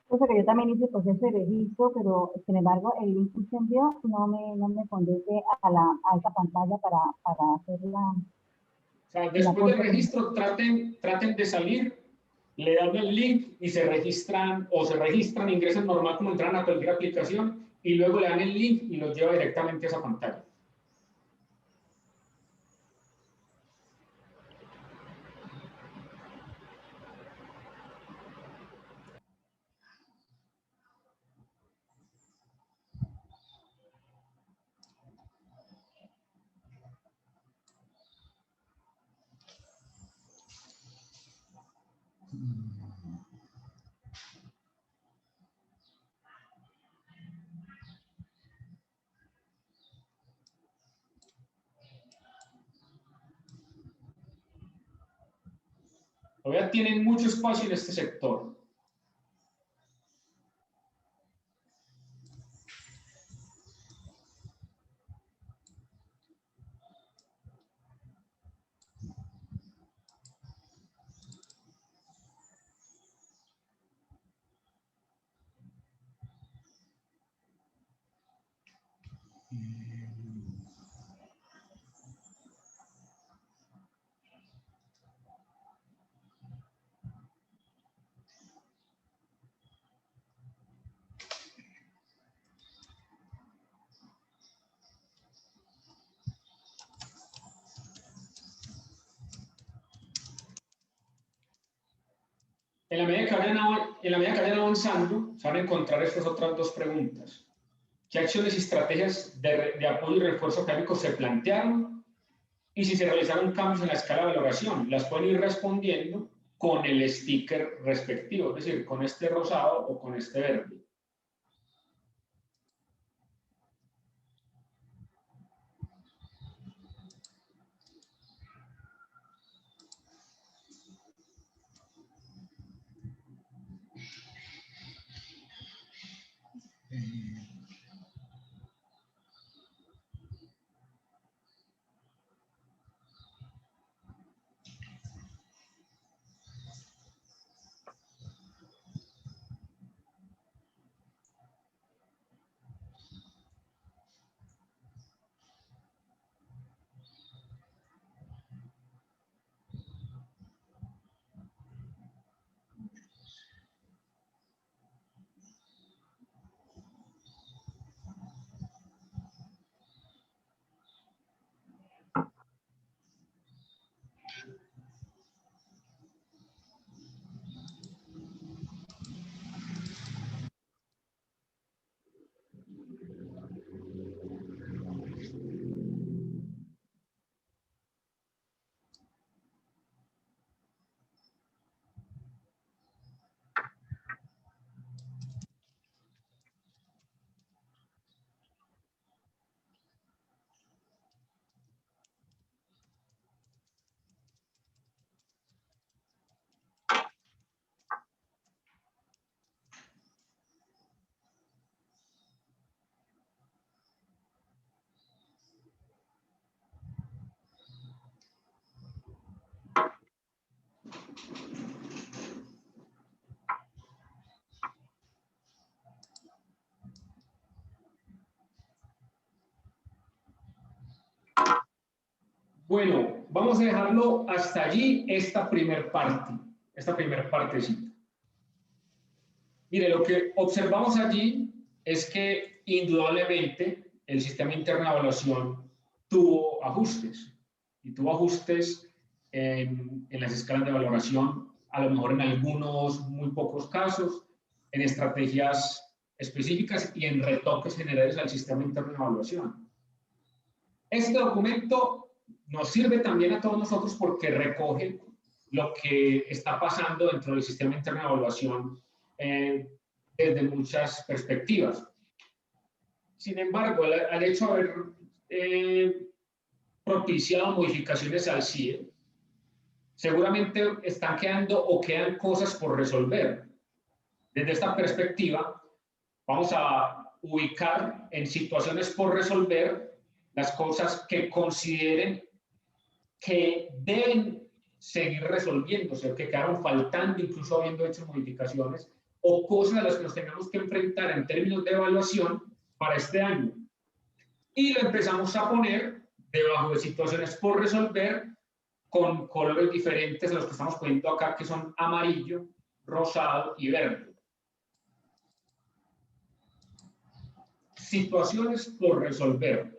Entonces, que yo también hice el proceso de registro, pero sin embargo, el link que usted envió no me conduce a esa pantalla para hacer la... O sea, después del registro, traten de salir, le dan el link y se registran, ingresan normal como entran a cualquier aplicación, y luego le dan el link y los lleva directamente a esa pantalla. Todavía tienen mucho espacio en este sector. En la medida que vayan avanzando, se van a encontrar estas otras 2 preguntas. ¿Qué acciones y estrategias de apoyo y refuerzo académico se plantearon? y si se realizaron cambios en la escala de valoración. Las pueden ir respondiendo con el sticker respectivo, es decir, con este rosado o con este verde. Bueno, vamos a dejarlo hasta allí, esta primer partecita. Mire, lo que observamos allí es que indudablemente el sistema interno de evaluación tuvo ajustes, y tuvo ajustes en las escalas de valoración, a lo mejor en algunos muy pocos casos, en estrategias específicas y en retoques generales al sistema interno de evaluación. Este documento nos sirve también a todos nosotros porque recoge lo que está pasando dentro del sistema interno de evaluación desde muchas perspectivas. Sin embargo, al hecho de haber propiciado modificaciones al CIE, seguramente están quedando o quedan cosas por resolver. Desde esta perspectiva, vamos a ubicar en situaciones por resolver las cosas que consideren que deben seguir resolviéndose, o que quedaron faltando, incluso habiendo hecho modificaciones, o cosas a las que nos tengamos que enfrentar en términos de evaluación para este año. Y lo empezamos a poner debajo de situaciones por resolver con colores diferentes a los que estamos poniendo acá, que son amarillo, rosado y verde. Situaciones por resolver.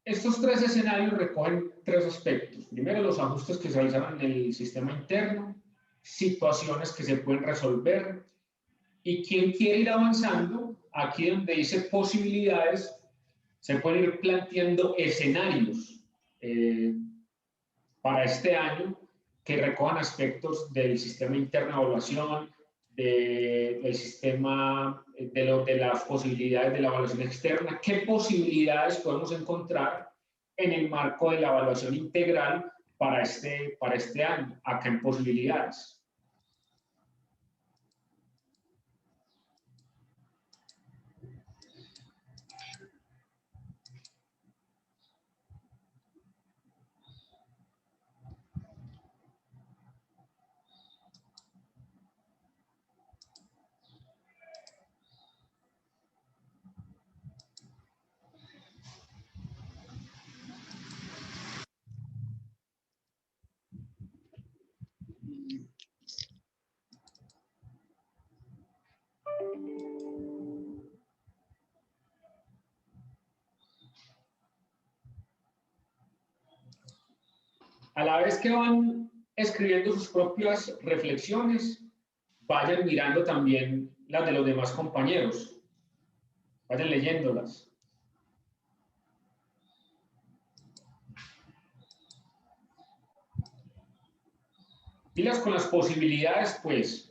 Estos tres escenarios recogen tres aspectos. Primero, los ajustes que se realizaron en el sistema interno, situaciones que se pueden resolver, y quien quiere ir avanzando, aquí donde dice posibilidades, se pueden ir planteando escenarios para este año que recojan aspectos del sistema interno de evaluación, del sistema, de las posibilidades de la evaluación externa, qué posibilidades podemos encontrar en el marco de la evaluación integral para este año, acá en posibilidades. A la vez que van escribiendo sus propias reflexiones, vayan mirando también las de los demás compañeros, vayan leyéndolas. Y con las posibilidades, pues,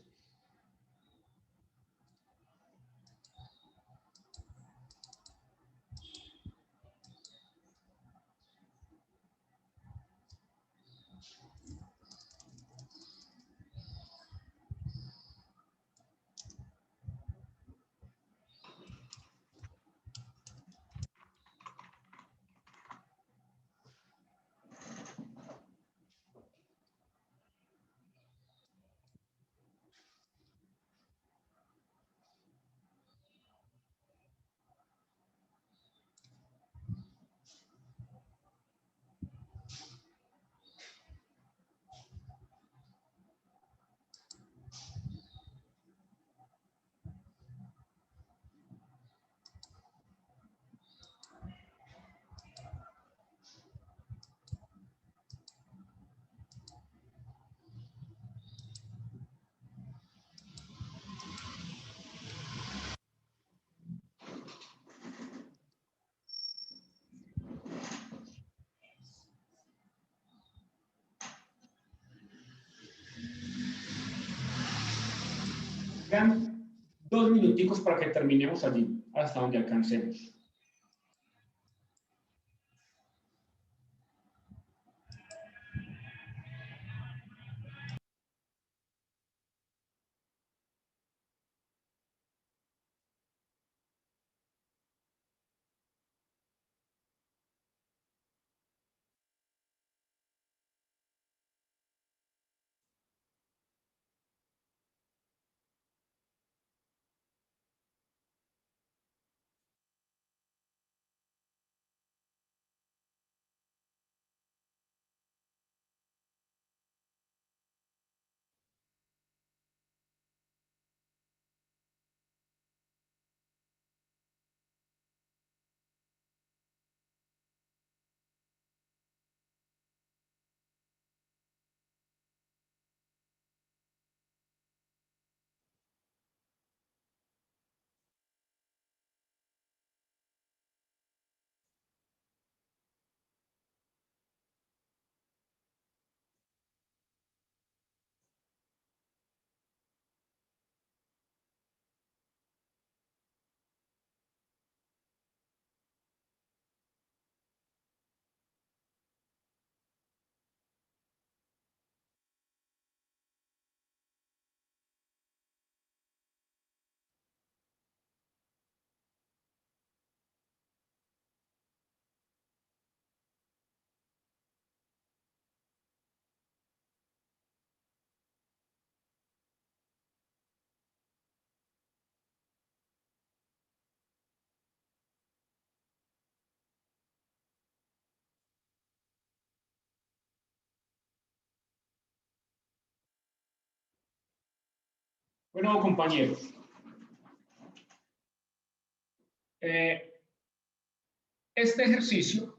quedan 2 minuticos para que terminemos allí, hasta donde alcancemos. Bueno, compañeros, este ejercicio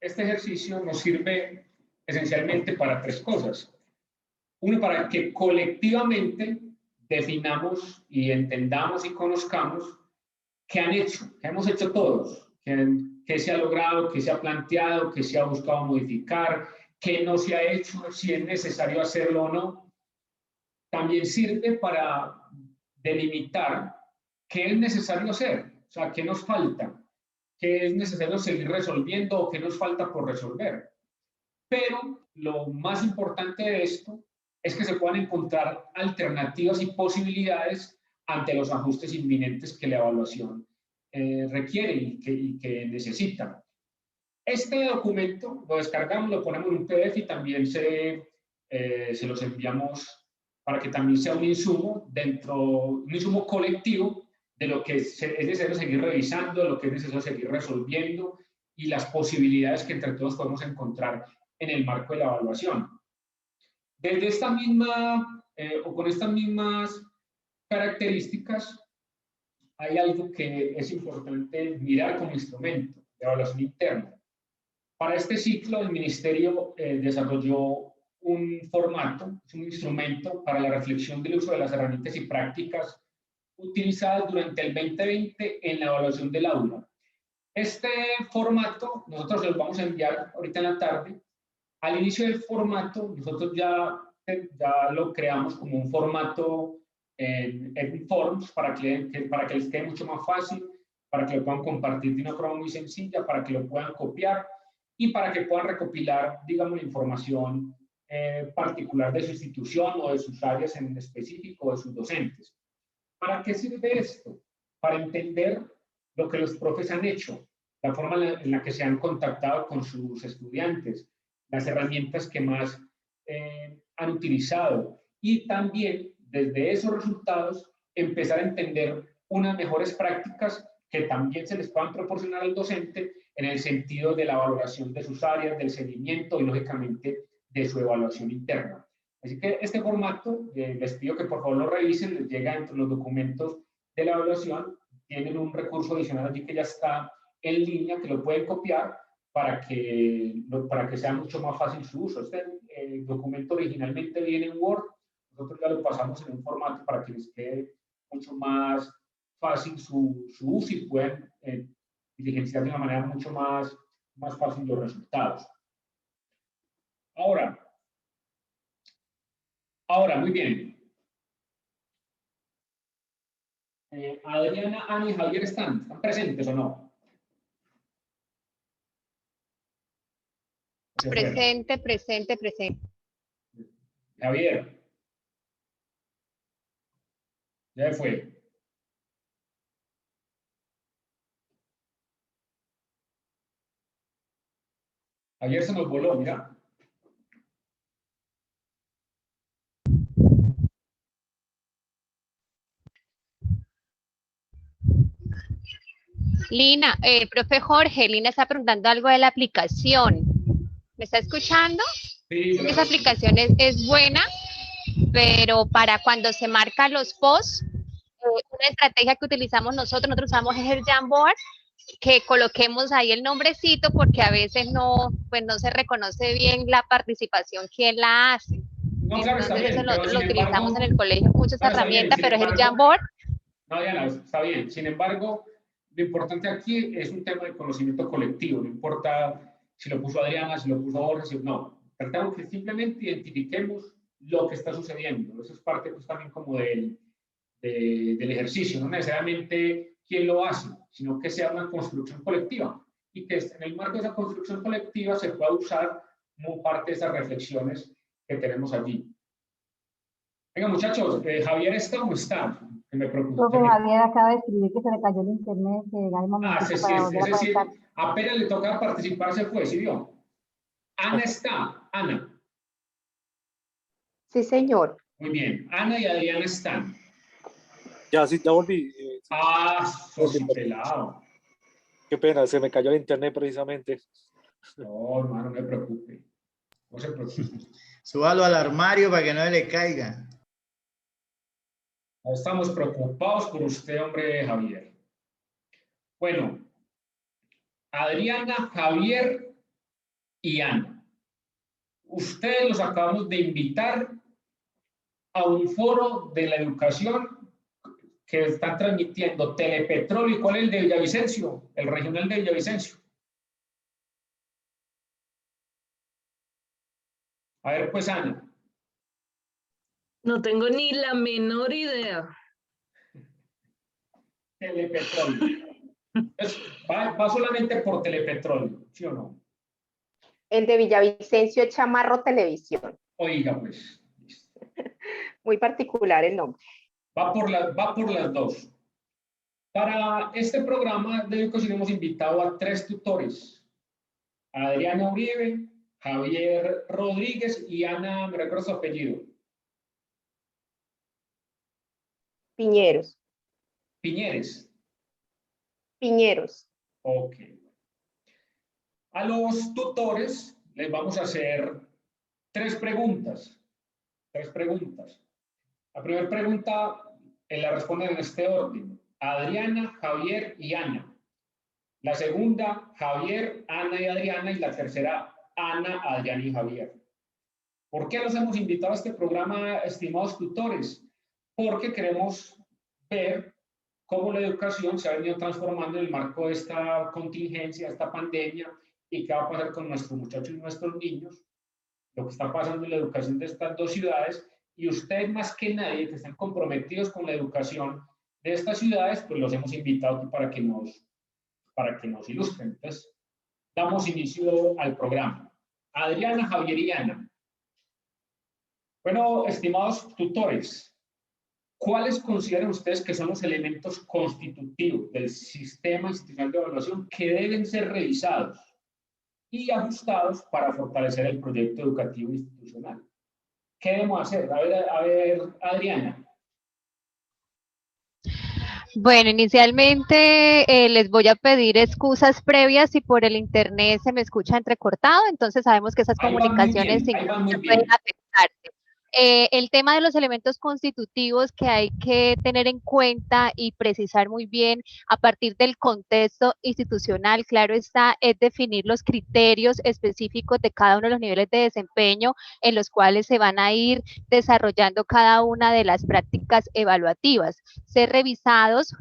este ejercicio nos sirve esencialmente para tres cosas. Uno, para que colectivamente definamos y entendamos y conozcamos qué han hecho, qué hemos hecho todos, qué se ha logrado, qué se ha planteado, qué se ha buscado modificar, qué no se ha hecho, si es necesario hacerlo o no. También sirve para delimitar qué es necesario hacer, o sea, qué nos falta, qué es necesario seguir resolviendo o qué nos falta por resolver. Pero lo más importante de esto es que se puedan encontrar alternativas y posibilidades ante los ajustes inminentes que la evaluación requiere y que necesita. Este documento lo descargamos, lo ponemos en un PDF y también se los enviamos para que también sea un insumo un insumo colectivo de lo que es necesario seguir revisando, de lo que es necesario seguir resolviendo y las posibilidades que entre todos podemos encontrar en el marco de la evaluación. Desde esta misma, o con estas mismas características, hay algo que es importante mirar como instrumento de evaluación interna. Para este ciclo, el Ministerio desarrolló un formato, un instrumento para la reflexión del uso de las herramientas y prácticas utilizadas durante el 2020 en la evaluación del aula. Este formato, nosotros lo vamos a enviar ahorita en la tarde. Al inicio del formato, nosotros ya lo creamos como un formato en Forms para que les quede mucho más fácil, para que lo puedan compartir de una forma muy sencilla, para que lo puedan copiar y para que puedan recopilar, digamos, la información particular de su institución o de sus áreas en específico, o de sus docentes. ¿Para qué sirve esto? Para entender lo que los profes han hecho, la forma en la que se han contactado con sus estudiantes, las herramientas que más han utilizado y también desde esos resultados empezar a entender unas mejores prácticas que también se les puedan proporcionar al docente en el sentido de la valoración de sus áreas, del seguimiento y lógicamente de su evaluación interna. Así que este formato, les pido que por favor lo revisen, les llega entre los documentos de la evaluación, tienen un recurso adicional allí que ya está en línea, que lo pueden copiar para que sea mucho más fácil su uso. Este documento originalmente viene en Word, nosotros ya lo pasamos en un formato para que les quede mucho más fácil su uso y puedan diligenciar de una manera mucho más fácil los resultados. Ahora, muy bien. Adriana, Ana y Javier ¿están presentes o no? Presente. Javier. Ya fue. Javier se nos voló, mira. Lina, profe Jorge, Lina está preguntando algo de la aplicación. ¿Me está escuchando? Sí. Esa aplicación es buena, pero para cuando se marcan los posts, una estrategia que utilizamos nosotros usamos es el Jamboard, que coloquemos ahí el nombrecito porque a veces no se reconoce bien la participación, quién la hace. No, claro, está bien. Nosotros lo utilizamos en el colegio, muchas herramientas, pero es el Jamboard. No, Diana, está bien. Sin embargo, lo importante aquí es un tema de conocimiento colectivo. No importa si lo puso Adriana, si lo puso Jorge, no. Tratamos que simplemente identifiquemos lo que está sucediendo. Eso es parte pues, también como del ejercicio. No necesariamente quién lo hace, sino que sea una construcción colectiva. Y que en el marco de esa construcción colectiva se pueda usar como parte de esas reflexiones que tenemos allí. Venga, muchachos, ¿Javier está o no está? Que me preocupa. Profe, Javier acaba de escribir que se le cayó el internet, que hay un momento para volver a conectar. Apenas le toca participar, se fue, ¿sí vio? Ana está, Ana. Sí, señor. Muy bien, Ana y Adriana están. Ya, sí, ya volví. Sos pelado. Qué pena, se me cayó el internet precisamente. No, hermano, no me preocupe. No se preocupe. Súbalo al armario para que no le caiga. Estamos preocupados por usted, hombre, Javier. Bueno, Adriana, Javier y Ana. Ustedes los acabamos de invitar a un foro de la educación que están transmitiendo Telepetróleo. ¿Y cuál es el de Villavicencio? El regional de Villavicencio. A ver, pues, Ana. No tengo ni la menor idea. Telepetróleo. Entonces, va solamente por Telepetróleo, ¿sí o no? El de Villavicencio es Chamarro Televisión. Oiga, pues. Muy particular el nombre. Va por las dos. Para este programa de educación hemos invitado a 3 tutores. A Adriana Uribe, Javier Rodríguez y Ana, me recuerdo su apellido. Piñeros. Piñeres. Piñeros. Ok. A los tutores les vamos a hacer 3 preguntas. 3 preguntas. La primera pregunta la responden en este orden. Adriana, Javier y Ana. La segunda, Javier, Ana y Adriana. Y la tercera, Ana, Adriana y Javier. ¿Por qué los hemos invitado a este programa, estimados tutores? Porque queremos ver cómo la educación se ha venido transformando en el marco de esta contingencia, esta pandemia, y qué va a pasar con nuestros muchachos y nuestros niños, lo que está pasando en la educación de estas 2 ciudades, y ustedes más que nadie que están comprometidos con la educación de estas ciudades, pues los hemos invitado aquí para que nos ilustren. Entonces, damos inicio al programa. Adriana, Javier y Ana. Bueno, estimados tutores, ¿cuáles consideran ustedes que son los elementos constitutivos del sistema institucional de evaluación que deben ser revisados y ajustados para fortalecer el proyecto educativo institucional? ¿Qué debemos hacer? A ver, Adriana. Bueno, inicialmente les voy a pedir excusas previas si por el internet se me escucha entrecortado, entonces sabemos que esas comunicaciones pueden afectarse. El tema de los elementos constitutivos que hay que tener en cuenta y precisar muy bien a partir del contexto institucional, claro está, es definir los criterios específicos de cada uno de los niveles de desempeño en los cuales se van a ir desarrollando cada una de las prácticas evaluativas, ser revisados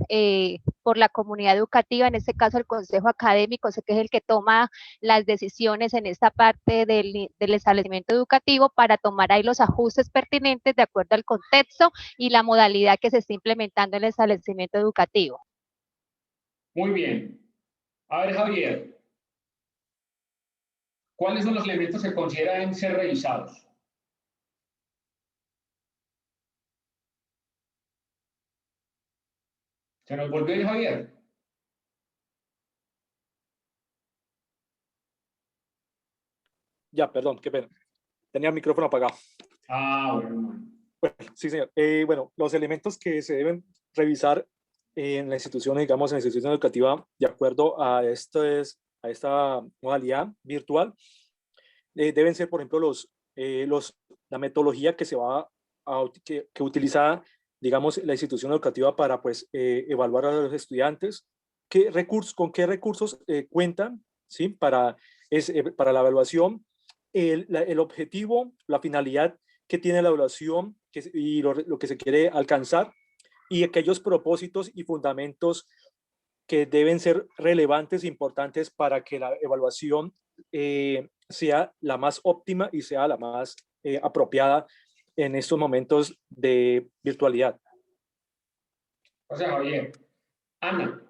por la comunidad educativa, en este caso el consejo académico, sé que es el que toma las decisiones en esta parte del establecimiento educativo para tomar ahí los ajustes pertinentes de acuerdo al contexto y la modalidad que se está implementando en el establecimiento educativo. Muy bien. A ver, Javier, ¿cuáles son los elementos que consideran ser revisados? ¿Se nos volvió a ir, Javier? Ya, perdón, qué pena. Tenía el micrófono apagado. Ah, bueno. Bueno, sí, señor. Bueno, los elementos que se deben revisar en la institución, digamos, en la institución educativa, de acuerdo a esta modalidad virtual, deben ser, por ejemplo, la metodología que se va que utiliza, digamos, la institución educativa para, pues, evaluar a los estudiantes, con qué recursos cuentan, ¿sí? Para la evaluación, el objetivo, la finalidad que tiene la evaluación y lo que se quiere alcanzar, y aquellos propósitos y fundamentos que deben ser relevantes e importantes para que la evaluación sea la más óptima y sea la más apropiada en estos momentos de virtualidad. O sea, Javier. Ana.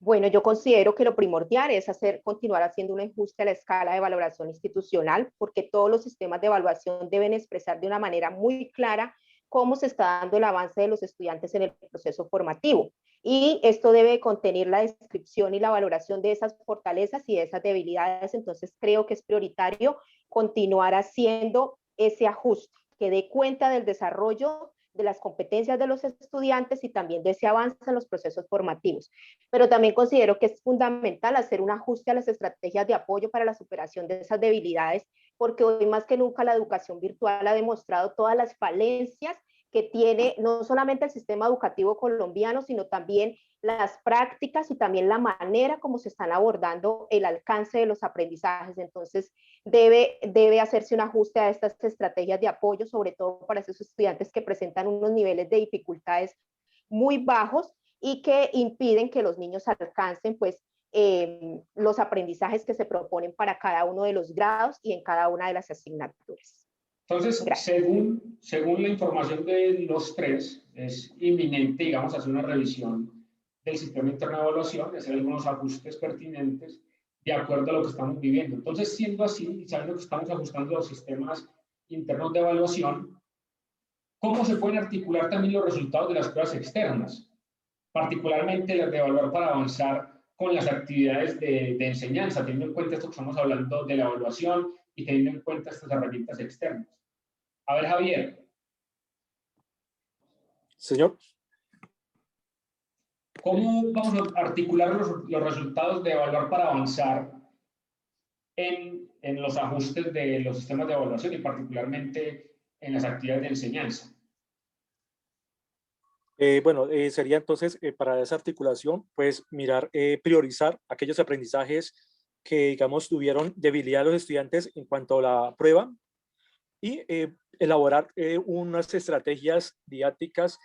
Bueno, yo considero que lo primordial es continuar haciendo un ajuste a la escala de valoración institucional, porque todos los sistemas de evaluación deben expresar de una manera muy clara cómo se está dando el avance de los estudiantes en el proceso formativo. Y esto debe contener la descripción y la valoración de esas fortalezas y de esas debilidades. Entonces creo que es prioritario continuar haciendo ese ajuste que dé cuenta del desarrollo de las competencias de los estudiantes y también de ese avance en los procesos formativos. Pero también considero que es fundamental hacer un ajuste a las estrategias de apoyo para la superación de esas debilidades, porque hoy más que nunca la educación virtual ha demostrado todas las falencias que tiene no solamente el sistema educativo colombiano, sino también las prácticas y también la manera como se están abordando el alcance de los aprendizajes. Entonces, debe hacerse un ajuste a estas estrategias de apoyo, sobre todo para esos estudiantes que presentan unos niveles de dificultades muy bajos y que impiden que los niños alcancen pues los aprendizajes que se proponen para cada uno de los grados y en cada una de las asignaturas. Entonces, según la información de los tres, es inminente, digamos, hacer una revisión del sistema interno de evaluación, hacer algunos ajustes pertinentes de acuerdo a lo que estamos viviendo. Entonces, siendo así, y sabiendo que estamos ajustando los sistemas internos de evaluación, ¿cómo se pueden articular también los resultados de las pruebas externas? Particularmente las de evaluar para avanzar con las actividades de enseñanza, teniendo en cuenta esto que estamos hablando de la evaluación y teniendo en cuenta estas herramientas externas. A ver, Javier. Señor. ¿Cómo vamos a articular los resultados de evaluar para avanzar en los ajustes de los sistemas de evaluación y particularmente en las actividades de enseñanza? Sería entonces para esa articulación, pues mirar, priorizar aquellos aprendizajes que, digamos, tuvieron debilidad los estudiantes en cuanto a la prueba y elaborar unas estrategias didácticas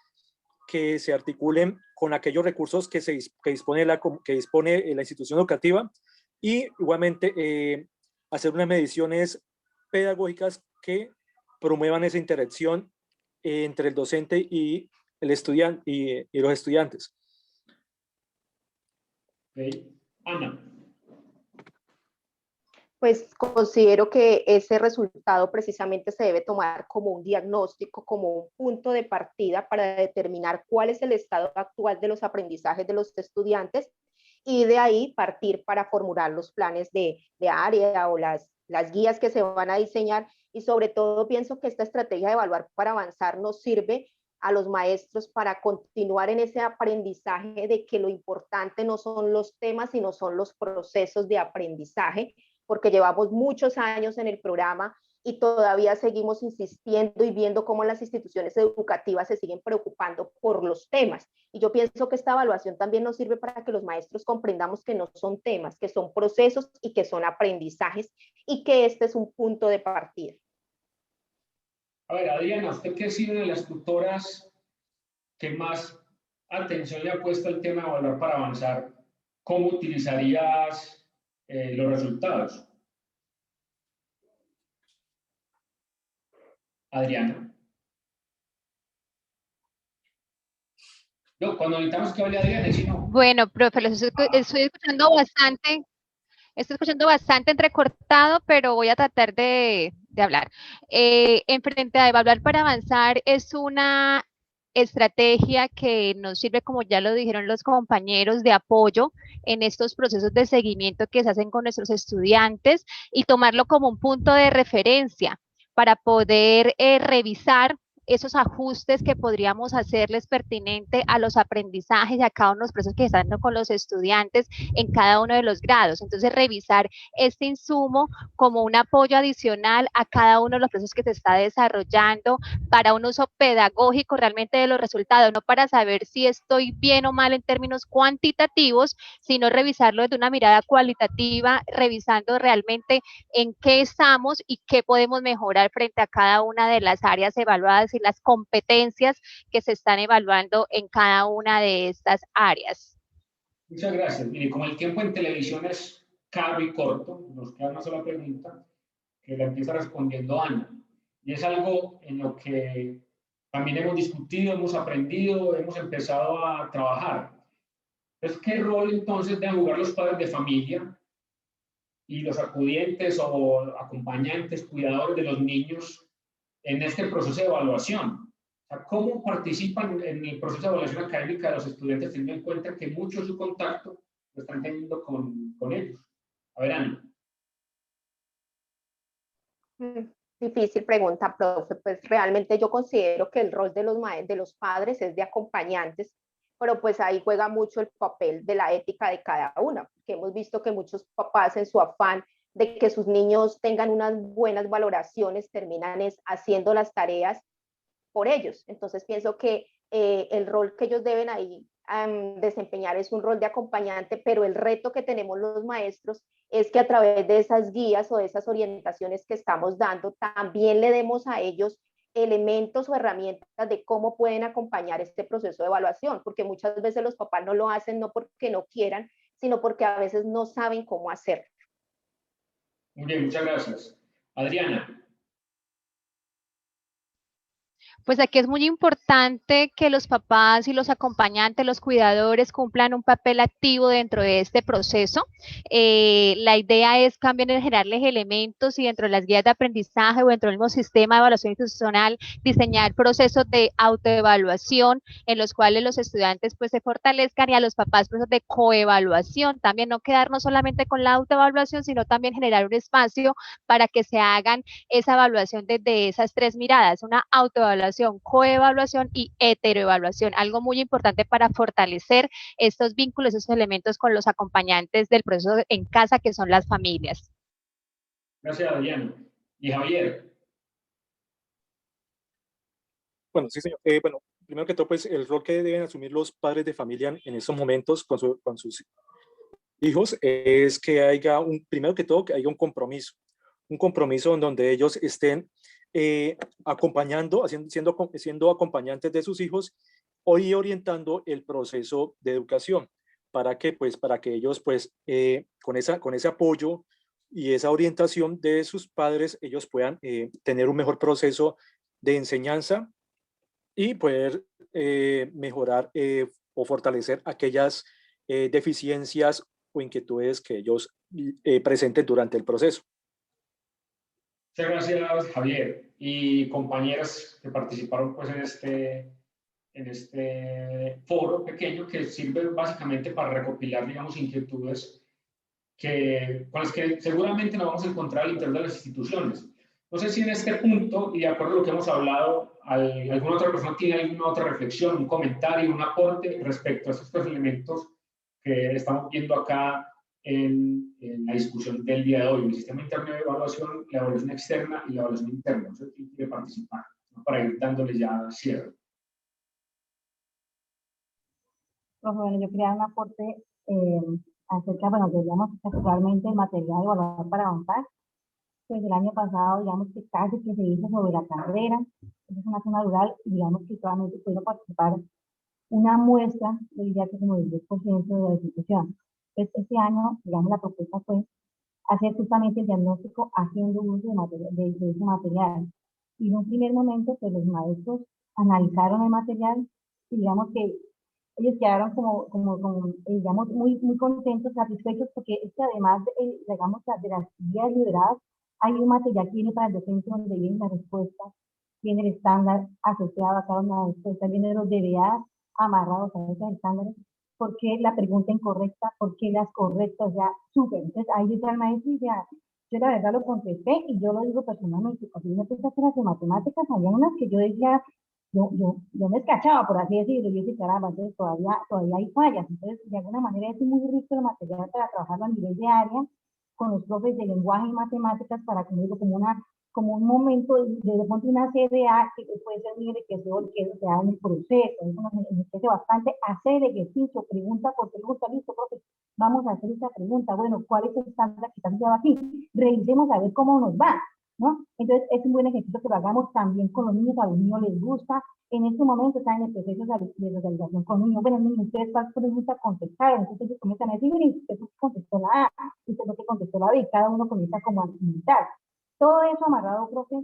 que se articulen con aquellos recursos que dispone la institución educativa y igualmente hacer unas mediciones pedagógicas que promuevan esa interacción entre el docente y el estudiante y los estudiantes. Okay. Ana. Pues considero que ese resultado precisamente se debe tomar como un diagnóstico, como un punto de partida para determinar cuál es el estado actual de los aprendizajes de los estudiantes y de ahí partir para formular los planes de área o las guías que se van a diseñar. Y sobre todo pienso que esta estrategia de evaluar para avanzar nos sirve a los maestros para continuar en ese aprendizaje de que lo importante no son los temas, sino son los procesos de aprendizaje, porque llevamos muchos años en el programa y todavía seguimos insistiendo y viendo cómo las instituciones educativas se siguen preocupando por los temas. Y yo pienso que esta evaluación también nos sirve para que los maestros comprendamos que no son temas, que son procesos y que son aprendizajes y que este es un punto de partida. A ver, Adriana, usted que ha sido de las tutoras que más atención le ha puesto al tema de evaluar para avanzar, ¿cómo utilizarías los resultados? Adriana. No, cuando necesitamos que hable Adriana, si no. Bueno, profe, los estoy escuchando bastante. Estoy escuchando bastante entrecortado, pero voy a tratar de hablar. En frente a evaluar para avanzar es una estrategia que nos sirve, como ya lo dijeron los compañeros, de apoyo en estos procesos de seguimiento que se hacen con nuestros estudiantes y tomarlo como un punto de referencia para poder revisar esos ajustes que podríamos hacerles pertinente a los aprendizajes y a cada uno de los procesos que están dando con los estudiantes en cada uno de los grados. Entonces, revisar este insumo como un apoyo adicional a cada uno de los procesos que se está desarrollando para un uso pedagógico realmente de los resultados, no para saber si estoy bien o mal en términos cuantitativos, sino revisarlo desde una mirada cualitativa, revisando realmente en qué estamos y qué podemos mejorar frente a cada una de las áreas evaluadas y las competencias que se están evaluando en cada una de estas áreas. Muchas gracias. Mire, como el tiempo en televisión es caro y corto, nos queda una sola pregunta que la empieza respondiendo Ana. Y es algo en lo que también hemos discutido, hemos aprendido, hemos empezado a trabajar. Entonces, ¿qué rol entonces deben jugar los padres de familia y los acudientes o acompañantes, cuidadores de los niños en este proceso de evaluación? O sea, ¿cómo participan en el proceso de evaluación académica de los estudiantes, teniendo en cuenta que mucho de su contacto lo están teniendo con ellos? A ver, Ana. Difícil pregunta, profe. Pues realmente yo considero que el rol de los padres es de acompañantes, pero pues ahí juega mucho el papel de la ética de cada una, porque hemos visto que muchos papás en su afán de que sus niños tengan unas buenas valoraciones terminan haciendo las tareas por ellos. Entonces pienso que el rol que ellos deben ahí desempeñar es un rol de acompañante, pero el reto que tenemos los maestros es que a través de esas guías o de esas orientaciones que estamos dando, también le demos a ellos elementos o herramientas de cómo pueden acompañar este proceso de evaluación, porque muchas veces los papás no lo hacen no porque no quieran, sino porque a veces no saben cómo hacerlo. Muy bien, muchas gracias. Adriana. Pues aquí es muy importante que los papás y los acompañantes, los cuidadores cumplan un papel activo dentro de este proceso. La idea es también generarles elementos y dentro de las guías de aprendizaje o dentro del mismo sistema de evaluación institucional, diseñar procesos de autoevaluación en los cuales los estudiantes pues se fortalezcan y a los papás procesos de coevaluación. También no quedarnos solamente con la autoevaluación, sino también generar un espacio para que se hagan esa evaluación desde esas tres miradas, una autoevaluación, coevaluación y heteroevaluación, algo muy importante para fortalecer estos vínculos, estos elementos con los acompañantes del proceso en casa, que son las familias. Gracias, Adriana. Y Javier. Bueno, sí, señor. Bueno, primero que todo, pues el rol que deben asumir los padres de familia en estos momentos con sus hijos es que haya primero que todo, que haya un compromiso en donde ellos estén acompañando, siendo acompañantes de sus hijos y orientando el proceso de educación para que ellos pues con ese apoyo y esa orientación de sus padres ellos puedan tener un mejor proceso de enseñanza y poder mejorar o fortalecer aquellas deficiencias o inquietudes que ellos presenten durante el proceso. Muchas gracias, Javier. Y compañeras que participaron pues, en este foro pequeño que sirve básicamente para recopilar, digamos, inquietudes con las que seguramente nos vamos a encontrar al interior de las instituciones. No sé si en este punto, y de acuerdo a lo que hemos hablado, alguna otra persona tiene alguna otra reflexión, un comentario, un aporte respecto a estos elementos que estamos viendo acá en la discusión del día de hoy, el sistema interno de evaluación, la evaluación externa y la evaluación interna. No sé quién quiere participar, ¿no? Para ir dándole ya cierre. Pues bueno, yo quería un aporte acerca, bueno, digamos, actualmente el material de evaluación para avanzar. Pues el año pasado, digamos que casi que se hizo sobre la carrera, es una zona rural, y digamos que solamente pudo participar una muestra, yo diría que como del 10% de la institución. Pues este año, digamos, la propuesta fue hacer justamente el diagnóstico haciendo uso de ese material. Y en un primer momento, pues los maestros analizaron el material y digamos que ellos quedaron digamos, muy contentos, satisfechos, porque es que además, digamos, de las guías liberadas, hay un material que viene para el docente donde viene la respuesta, viene el estándar asociado a cada una de las respuestas, viene los DBA amarrados a esos estándares. ¿Por qué la pregunta incorrecta? ¿Por qué las correctas? Ya, súper. Entonces, ahí dice el maestro y ya, yo la verdad lo contesté y yo lo digo personalmente, cuando yo me puse a hacer las de matemáticas, había unas que yo decía, yo me escachaba, por así decirlo, yo decía, caramba, entonces todavía hay fallas. Entonces, de alguna manera es muy rico el material para trabajarlo a nivel de área, con los profes de lenguaje y matemáticas, para que como un momento de pronto una CDA que puede ser muy enriquecedor, que se da en el proceso, eso nos enriquece bastante, hacer ejercicio, pregunta por pregunta, listo, profe, vamos a hacer esta pregunta, bueno, ¿cuál es el estándar que está asociado aquí? Revisemos a ver cómo nos va, ¿no? Entonces es un buen ejercicio que lo hagamos también con los niños, a los niños les gusta, en este momento están en el proceso de socialización con niños, bueno, niños, ustedes cuál pregunta contestaron, entonces ellos comienzan a decir, mire, usted contestó la A, usted no contestó la B, cada uno comienza como a imitar. Todo eso amarrado, profe,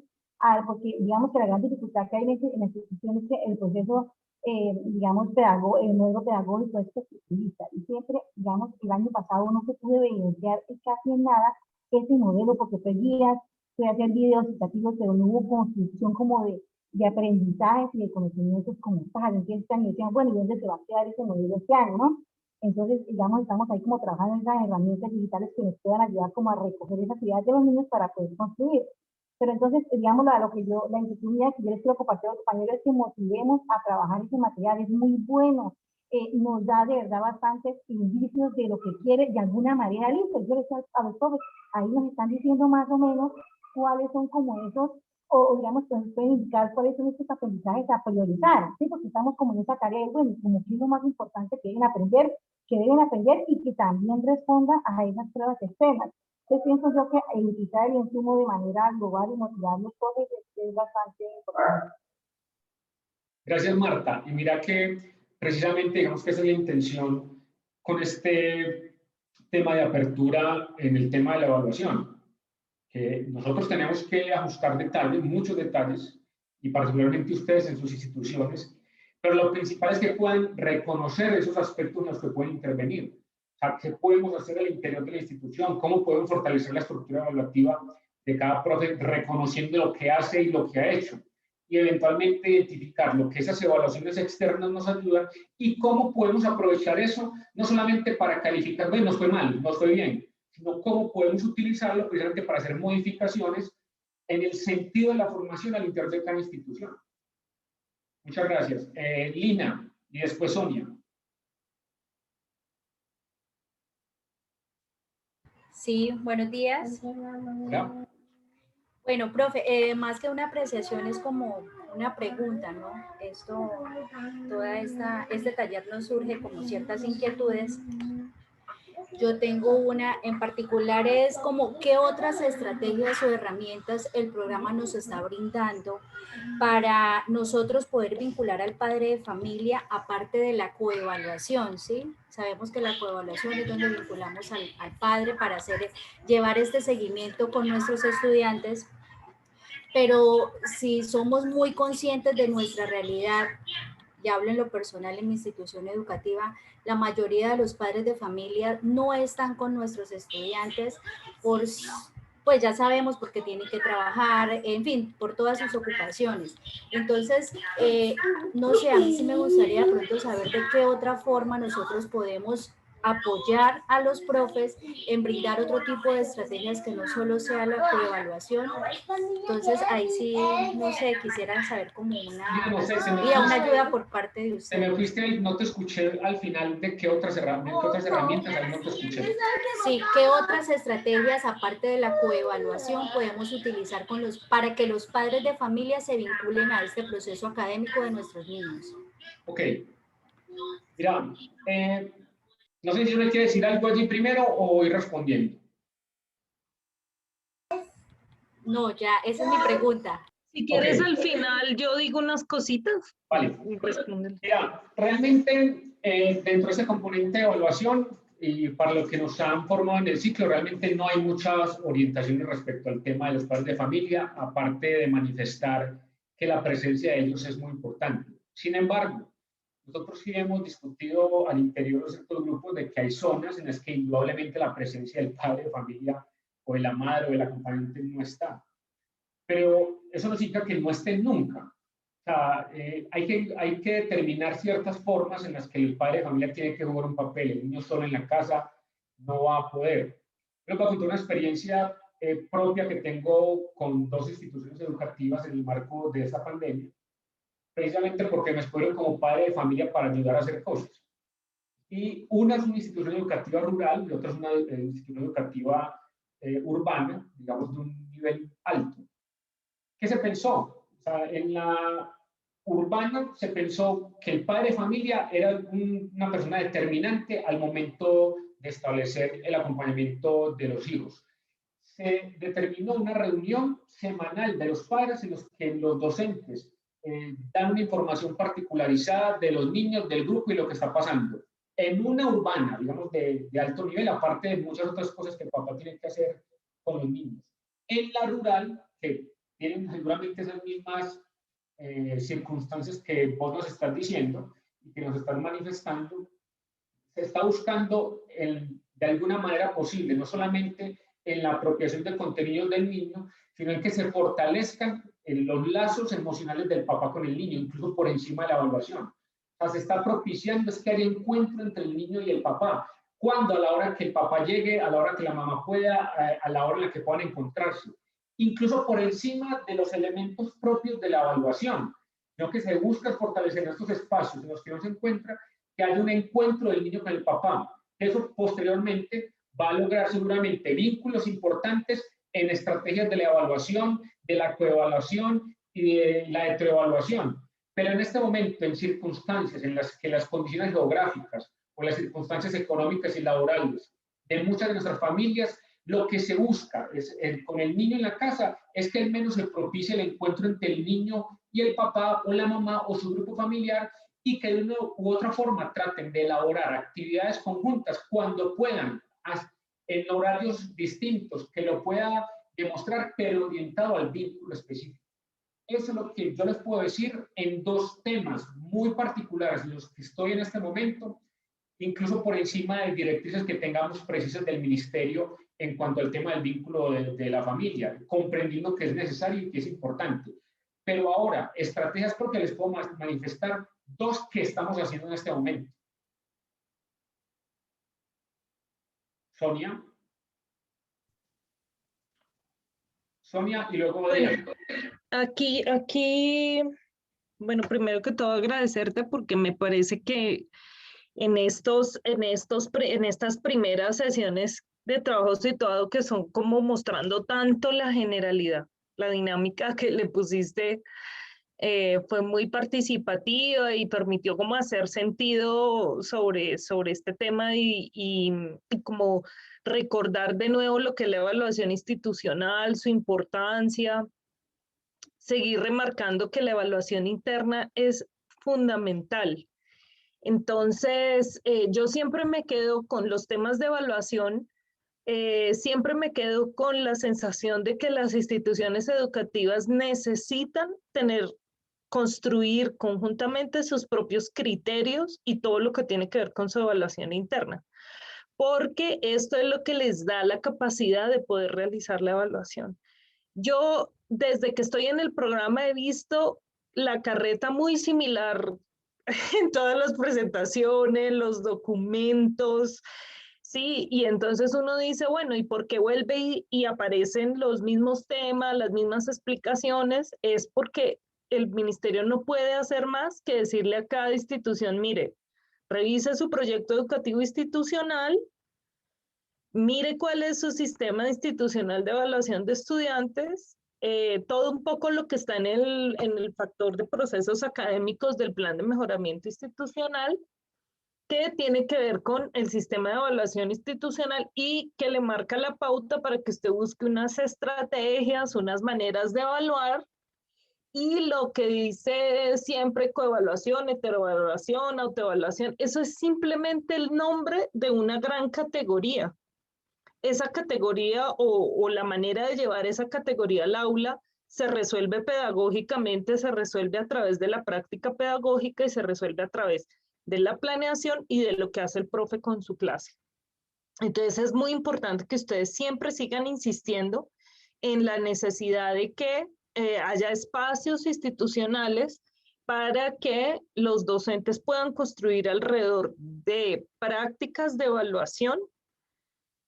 porque digamos que la gran dificultad que hay en la institución es que el proceso, digamos, el modelo pedagógico es constructivista. Y siempre, digamos, el año pasado no se pudo evidenciar casi en nada ese modelo, porque fue guías, fue hacer videos educativos, pero no hubo construcción como de aprendizajes y de conocimientos como tal. Entonces, decían, bueno, ¿y dónde se va a quedar ese modelo este año, no? Entonces, digamos, estamos ahí como trabajando en esas herramientas digitales que nos puedan ayudar como a recoger esa actividad de los niños para poder construir. Pero entonces, digamos, la inquietud que yo les quiero compartir a los compañeros es que motivemos a trabajar ese material, es muy bueno, nos da de verdad bastantes indicios de lo que quiere, de alguna manera, listo, yo les a los profes, ahí nos están diciendo más o menos cuáles son como esos o digamos, pueden indicar cuáles son estos aprendizajes a priorizar, ¿sí? Porque estamos como en esa tarea de, bueno, como que es lo más importante que deben aprender y que también respondan a esas pruebas externas. Entonces pienso yo que utilizar el insumo de manera global y motivar los jóvenes es bastante importante. Gracias, Marta. Y mira que precisamente, digamos que esa es la intención con este tema de apertura en el tema de la evaluación, que nosotros tenemos que ajustar detalles, muchos detalles, y particularmente ustedes en sus instituciones, pero lo principal es que puedan reconocer esos aspectos en los que pueden intervenir. O sea, ¿qué podemos hacer al interior de la institución? ¿Cómo podemos fortalecer la estructura evaluativa de cada profe, reconociendo lo que hace y lo que ha hecho? Y eventualmente identificar lo que esas evaluaciones externas nos ayudan y cómo podemos aprovechar eso, no solamente para calificar, bueno, nos fue mal, nos fue bien, sino cómo podemos utilizarlo precisamente para hacer modificaciones en el sentido de la formación al interior de cada institución. Muchas gracias. Lina, y después Sonia. Sí, buenos días. Hola. Bueno, profe, más que una apreciación es como una pregunta, ¿no? Este taller nos surge como ciertas inquietudes. Yo tengo una en particular, es como qué otras estrategias o herramientas el programa nos está brindando para nosotros poder vincular al padre de familia, aparte de la coevaluación, ¿sí? Sabemos que la coevaluación es donde vinculamos al padre para llevar este seguimiento con nuestros estudiantes, pero si somos muy conscientes de nuestra realidad, y hablo en lo personal en mi institución educativa, la mayoría de los padres de familia no están con nuestros estudiantes pues ya sabemos porque tienen que trabajar, en fin, por todas sus ocupaciones. Entonces, no sé, a mí sí me gustaría de pronto saber de qué otra forma nosotros podemos apoyar a los profes en brindar otro tipo de estrategias que no solo sea la coevaluación. Entonces, ahí sí, no sé, quisieran saber como una ayuda por parte de ustedes. Te me fuiste, no te escuché al final de qué otras herramientas, ahí no te escuché. Sí, ¿qué otras estrategias, aparte de la coevaluación, podemos utilizar para que los padres de familia se vinculen a este proceso académico de nuestros niños? Ok. Mira, no sé si me quiere decir algo allí primero o voy respondiendo. No, ya, esa es mi pregunta. Si quieres al final yo digo unas cositas. Vale. Mira, realmente dentro de ese componente de evaluación y para lo que nos han formado en el ciclo, realmente no hay muchas orientaciones respecto al tema de los padres de familia, aparte de manifestar que la presencia de ellos es muy importante. Sin embargo, nosotros sí hemos discutido al interior de ciertos grupos de que hay zonas en las que indudablemente la presencia del padre de familia o de la madre o del acompañante no está. Pero eso no significa que no esté nunca. O sea, hay que determinar ciertas formas en las que el padre de familia tiene que jugar un papel. El niño solo en la casa no va a poder. Yo voy a contar una experiencia propia que tengo con 2 instituciones educativas en el marco de esta pandemia, precisamente porque me escogieron como padre de familia para ayudar a hacer cosas. Y una es una institución educativa rural y otra es una institución educativa urbana, digamos de un nivel alto. ¿Qué se pensó? O sea, en la urbana se pensó que el padre de familia era una persona determinante al momento de establecer el acompañamiento de los hijos. Se determinó una reunión semanal de los padres en los que los docentes dan una información particularizada de los niños, del grupo y lo que está pasando. En una urbana, digamos, de alto nivel, aparte de muchas otras cosas que el papá tiene que hacer con los niños. En la rural, que tienen seguramente esas mismas circunstancias que vos nos estás diciendo y que nos estás manifestando, se está buscando de alguna manera posible, no solamente en la apropiación del contenido del niño, sino en que se fortalezcan los lazos emocionales del papá con el niño, incluso por encima de la evaluación. O sea, se está propiciando es que haya encuentro entre el niño y el papá. ¿Cuándo? A la hora que el papá llegue, a la hora que la mamá pueda, a la hora en la que puedan encontrarse. Incluso por encima de los elementos propios de la evaluación, sino que se busca fortalecer estos espacios en los que no se encuentra, que haya un encuentro del niño con el papá. Eso posteriormente va a lograr seguramente vínculos importantes en estrategias de la evaluación, de la coevaluación y de la heteroevaluación. Pero en este momento, en circunstancias en las que las condiciones geográficas o las circunstancias económicas y laborales de muchas de nuestras familias, lo que se busca es, con el niño en la casa es que al menos se propicie el encuentro entre el niño y el papá o la mamá o su grupo familiar, y que de una u otra forma traten de elaborar actividades conjuntas cuando puedan, en horarios distintos, que lo pueda demostrar, pero orientado al vínculo específico. Eso es lo que yo les puedo decir en dos temas muy particulares en los que estoy en este momento, incluso por encima de directrices que tengamos precisas del ministerio en cuanto al tema del vínculo de la familia, comprendiendo que es necesario y que es importante. Pero ahora, estrategias porque les puedo manifestar dos que estamos haciendo en este momento. Sonia. Sonia y luego Adriana. Aquí, bueno, primero que todo agradecerte porque me parece que en estas primeras sesiones de trabajo situado que son como mostrando tanto la generalidad, la dinámica que le pusiste fue muy participativa y permitió como hacer sentido sobre este tema y como recordar de nuevo lo que es la evaluación institucional, su importancia, seguir remarcando que la evaluación interna es fundamental. Entonces, yo siempre me quedo con los temas de evaluación, siempre me quedo con la sensación de que las instituciones educativas necesitan construir conjuntamente sus propios criterios y todo lo que tiene que ver con su evaluación interna, porque esto es lo que les da la capacidad de poder realizar la evaluación. Yo, desde que estoy en el programa, he visto la carreta muy similar en todas las presentaciones, los documentos, sí, y entonces uno dice, bueno, ¿y por qué vuelve y aparecen los mismos temas, las mismas explicaciones? Es porque el ministerio no puede hacer más que decirle a cada institución, mire, revise su proyecto educativo institucional, mire cuál es su sistema institucional de evaluación de estudiantes, todo un poco lo que está en el factor de procesos académicos del plan de mejoramiento institucional, que tiene que ver con el sistema de evaluación institucional y que le marca la pauta para que usted busque unas estrategias, unas maneras de evaluar. Y lo que dice siempre coevaluación, heteroevaluación, autoevaluación, eso es simplemente el nombre de una gran categoría. Esa categoría o la manera de llevar esa categoría al aula se resuelve pedagógicamente, se resuelve a través de la práctica pedagógica y se resuelve a través de la planeación y de lo que hace el profe con su clase. Entonces es muy importante que ustedes siempre sigan insistiendo en la necesidad de que haya espacios institucionales para que los docentes puedan construir alrededor de prácticas de evaluación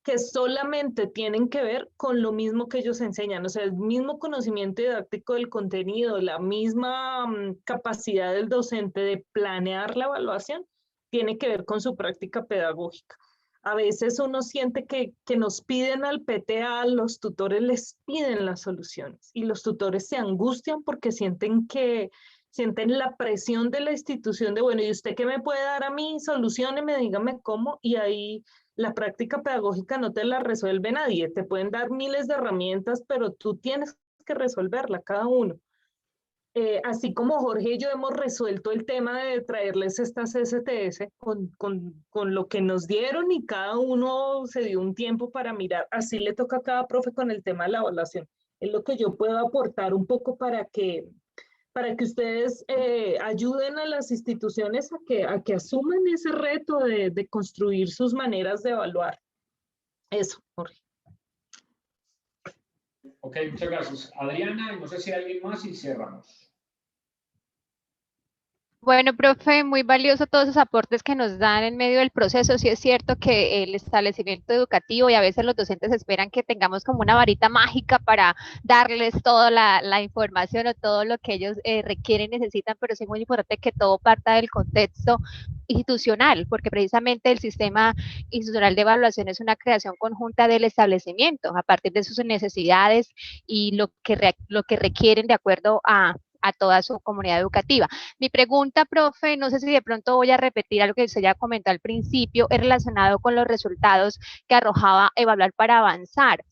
que solamente tienen que ver con lo mismo que ellos enseñan, o sea, el mismo conocimiento didáctico del contenido, la misma capacidad del docente de planear la evaluación, tiene que ver con su práctica pedagógica. A veces uno siente que nos piden al PTA, los tutores les piden las soluciones y los tutores se angustian porque sienten la presión de la institución de, bueno, ¿y usted qué me puede dar a mí? Solucióneme, dígame cómo, y ahí la práctica pedagógica no te la resuelve nadie, te pueden dar miles de herramientas, pero tú tienes que resolverla cada uno. Así como Jorge y yo hemos resuelto el tema de traerles estas STS con lo que nos dieron y cada uno se dio un tiempo para mirar, así le toca a cada profe con el tema de la evaluación. Es lo que yo puedo aportar un poco para que ustedes ayuden a las instituciones a que asuman ese reto de construir sus maneras de evaluar. Eso, Jorge. Ok, muchas gracias. Adriana, no sé si hay alguien más y cerramos. Bueno, profe, muy valioso todos esos aportes que nos dan en medio del proceso. Sí es cierto que el establecimiento educativo y a veces los docentes esperan que tengamos como una varita mágica para darles toda la información o todo lo que ellos requieren y necesitan, pero sí es muy importante que todo parta del contexto institucional, porque precisamente el sistema institucional de evaluación es una creación conjunta del establecimiento a partir de sus necesidades y lo que requieren de acuerdo a toda su comunidad educativa. Mi pregunta, profe, no sé si de pronto voy a repetir algo que usted ya comentó al principio, es relacionado con los resultados que arrojaba Evaluar para Avanzar.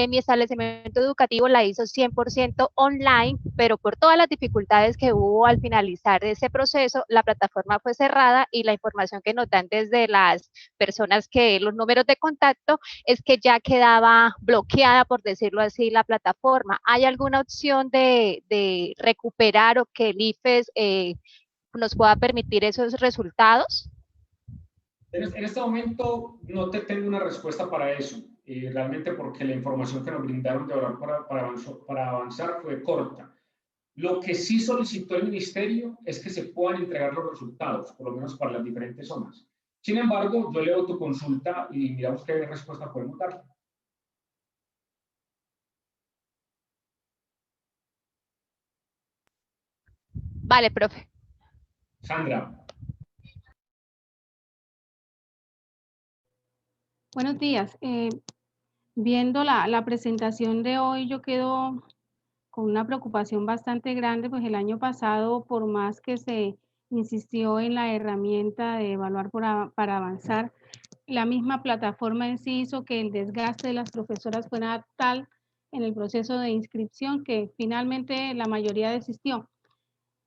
Mi establecimiento educativo la hizo 100% online, pero por todas las dificultades que hubo al finalizar ese proceso, la plataforma fue cerrada y la información que nos dan desde las personas los números de contacto, es que ya quedaba bloqueada, por decirlo así, la plataforma. ¿Hay alguna opción de recuperar o que el IFES nos pueda permitir esos resultados? En este momento no te tengo una respuesta para eso, realmente porque la información que nos brindaron de Evaluar para Avanzar fue corta. Lo que sí solicitó el ministerio es que se puedan entregar los resultados, por lo menos para las diferentes zonas. Sin embargo, yo leo tu consulta y miramos qué respuesta podemos dar. Vale, profe. Sandra. Buenos días. Viendo la presentación de hoy, yo quedo con una preocupación bastante grande, pues el año pasado, por más que se insistió en la herramienta de Evaluar para Avanzar, la misma plataforma en sí hizo que el desgaste de las profesoras fuera tal en el proceso de inscripción que finalmente la mayoría desistió.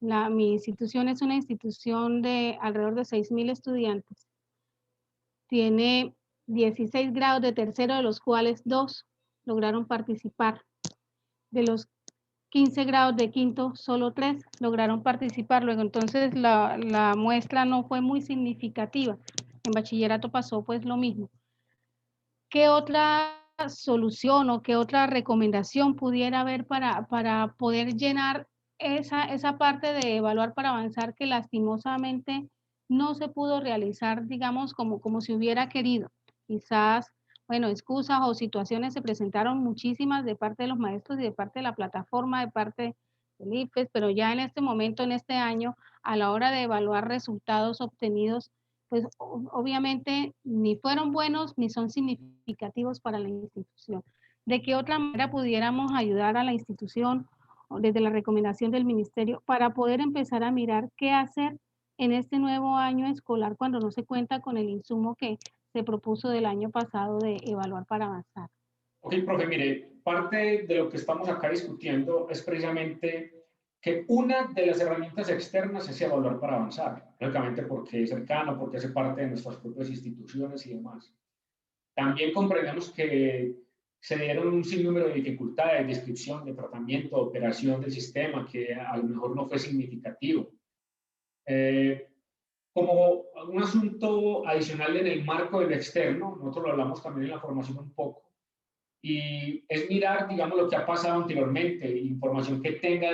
Mi institución es una institución de alrededor de 6,000 estudiantes. Tiene 16 grados de tercero, de los cuales 2 lograron participar. De los 15 grados de quinto, solo 3 lograron participar. Luego, entonces, la muestra no fue muy significativa. En bachillerato pasó pues lo mismo. ¿Qué otra solución o qué otra recomendación pudiera haber para poder llenar esa parte de Evaluar para Avanzar que lastimosamente no se pudo realizar, digamos, como se hubiera querido? Quizás, bueno, excusas o situaciones se presentaron muchísimas de parte de los maestros y de parte de la plataforma, de parte del IFES, pero ya en este momento, en este año, a la hora de evaluar resultados obtenidos, pues obviamente ni fueron buenos ni son significativos para la institución. ¿De qué otra manera pudiéramos ayudar a la institución desde la recomendación del ministerio para poder empezar a mirar qué hacer en este nuevo año escolar cuando no se cuenta con el insumo que se propuso del año pasado de Evaluar para Avanzar? Ok, profe, mire, parte de lo que estamos acá discutiendo es precisamente que una de las herramientas externas es Evaluar para Avanzar, lógicamente porque es cercano, porque hace parte de nuestras propias instituciones y demás. También comprendemos que se dieron un sinnúmero de dificultades de descripción, de tratamiento, de operación del sistema, que a lo mejor no fue significativo. Como un asunto adicional en el marco del externo, nosotros lo hablamos también en la formación un poco, y es mirar, digamos, lo que ha pasado anteriormente, información que tenga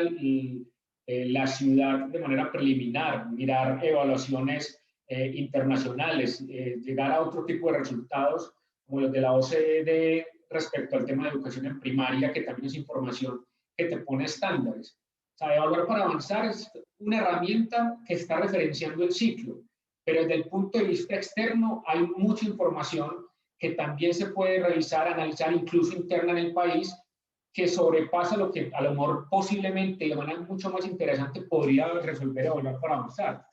la ciudad de manera preliminar, mirar evaluaciones internacionales, llegar a otro tipo de resultados como los de la OCDE respecto al tema de educación en primaria, que también es información que te pone estándares. O sea, Evaluar para Avanzar es una herramienta que está referenciando el ciclo, pero desde el punto de vista externo hay mucha información que también se puede revisar, analizar incluso interna en el país, que sobrepasa lo que a lo mejor posiblemente de manera mucho más interesante podría resolver Evaluar para Avanzar.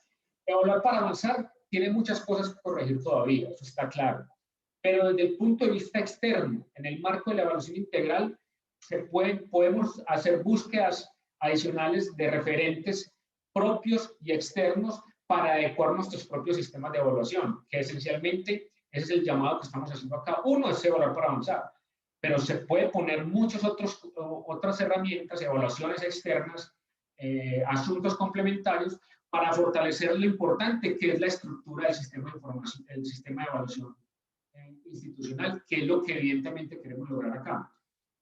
Evaluar para Avanzar tiene muchas cosas que corregir todavía, eso está claro. Pero desde el punto de vista externo, en el marco de la evaluación integral, podemos hacer búsquedas adicionales de referentes propios y externos para adecuar nuestros propios sistemas de evaluación, que esencialmente ese es el llamado que estamos haciendo acá. Uno es Evaluar para Avanzar, pero se puede poner muchas otras herramientas, evaluaciones externas, asuntos complementarios para fortalecer lo importante que es la estructura del sistema de información, el sistema de evaluación institucional, que es lo que evidentemente queremos lograr acá.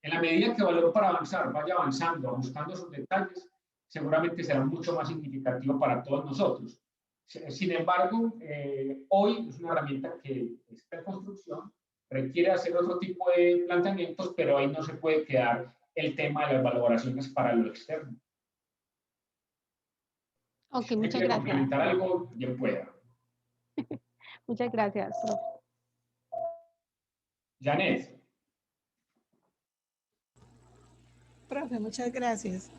En la medida que Evaluar para Avanzar vaya avanzando, buscando sus detalles, seguramente será mucho más significativo para todos nosotros. Sin embargo, hoy es una herramienta que está en construcción, requiere hacer otro tipo de planteamientos, pero ahí no se puede quedar el tema de las valoraciones para lo externo. Ok, si muchas quiere gracias. complementar algo, bien pueda. Muchas gracias, profe. Janet. Profe, muchas gracias.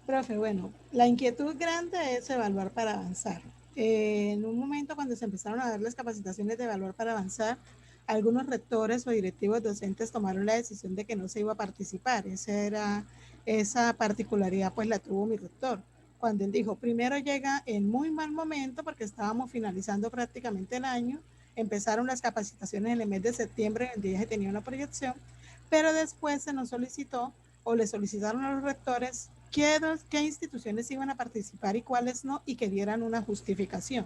Profe, bueno, la inquietud grande es evaluar para avanzar. En un momento cuando se empezaron a dar las capacitaciones de evaluar para avanzar, algunos rectores o directivos docentes tomaron la decisión de que no se iba a participar. Esa particularidad pues la tuvo mi rector. Cuando él dijo, primero llega en muy mal momento porque estábamos finalizando prácticamente el año, empezaron las capacitaciones en el mes de septiembre, en el día que tenía una proyección, pero después se nos solicitó o le solicitaron a los rectores qué instituciones iban a participar y cuáles no, y que dieran una justificación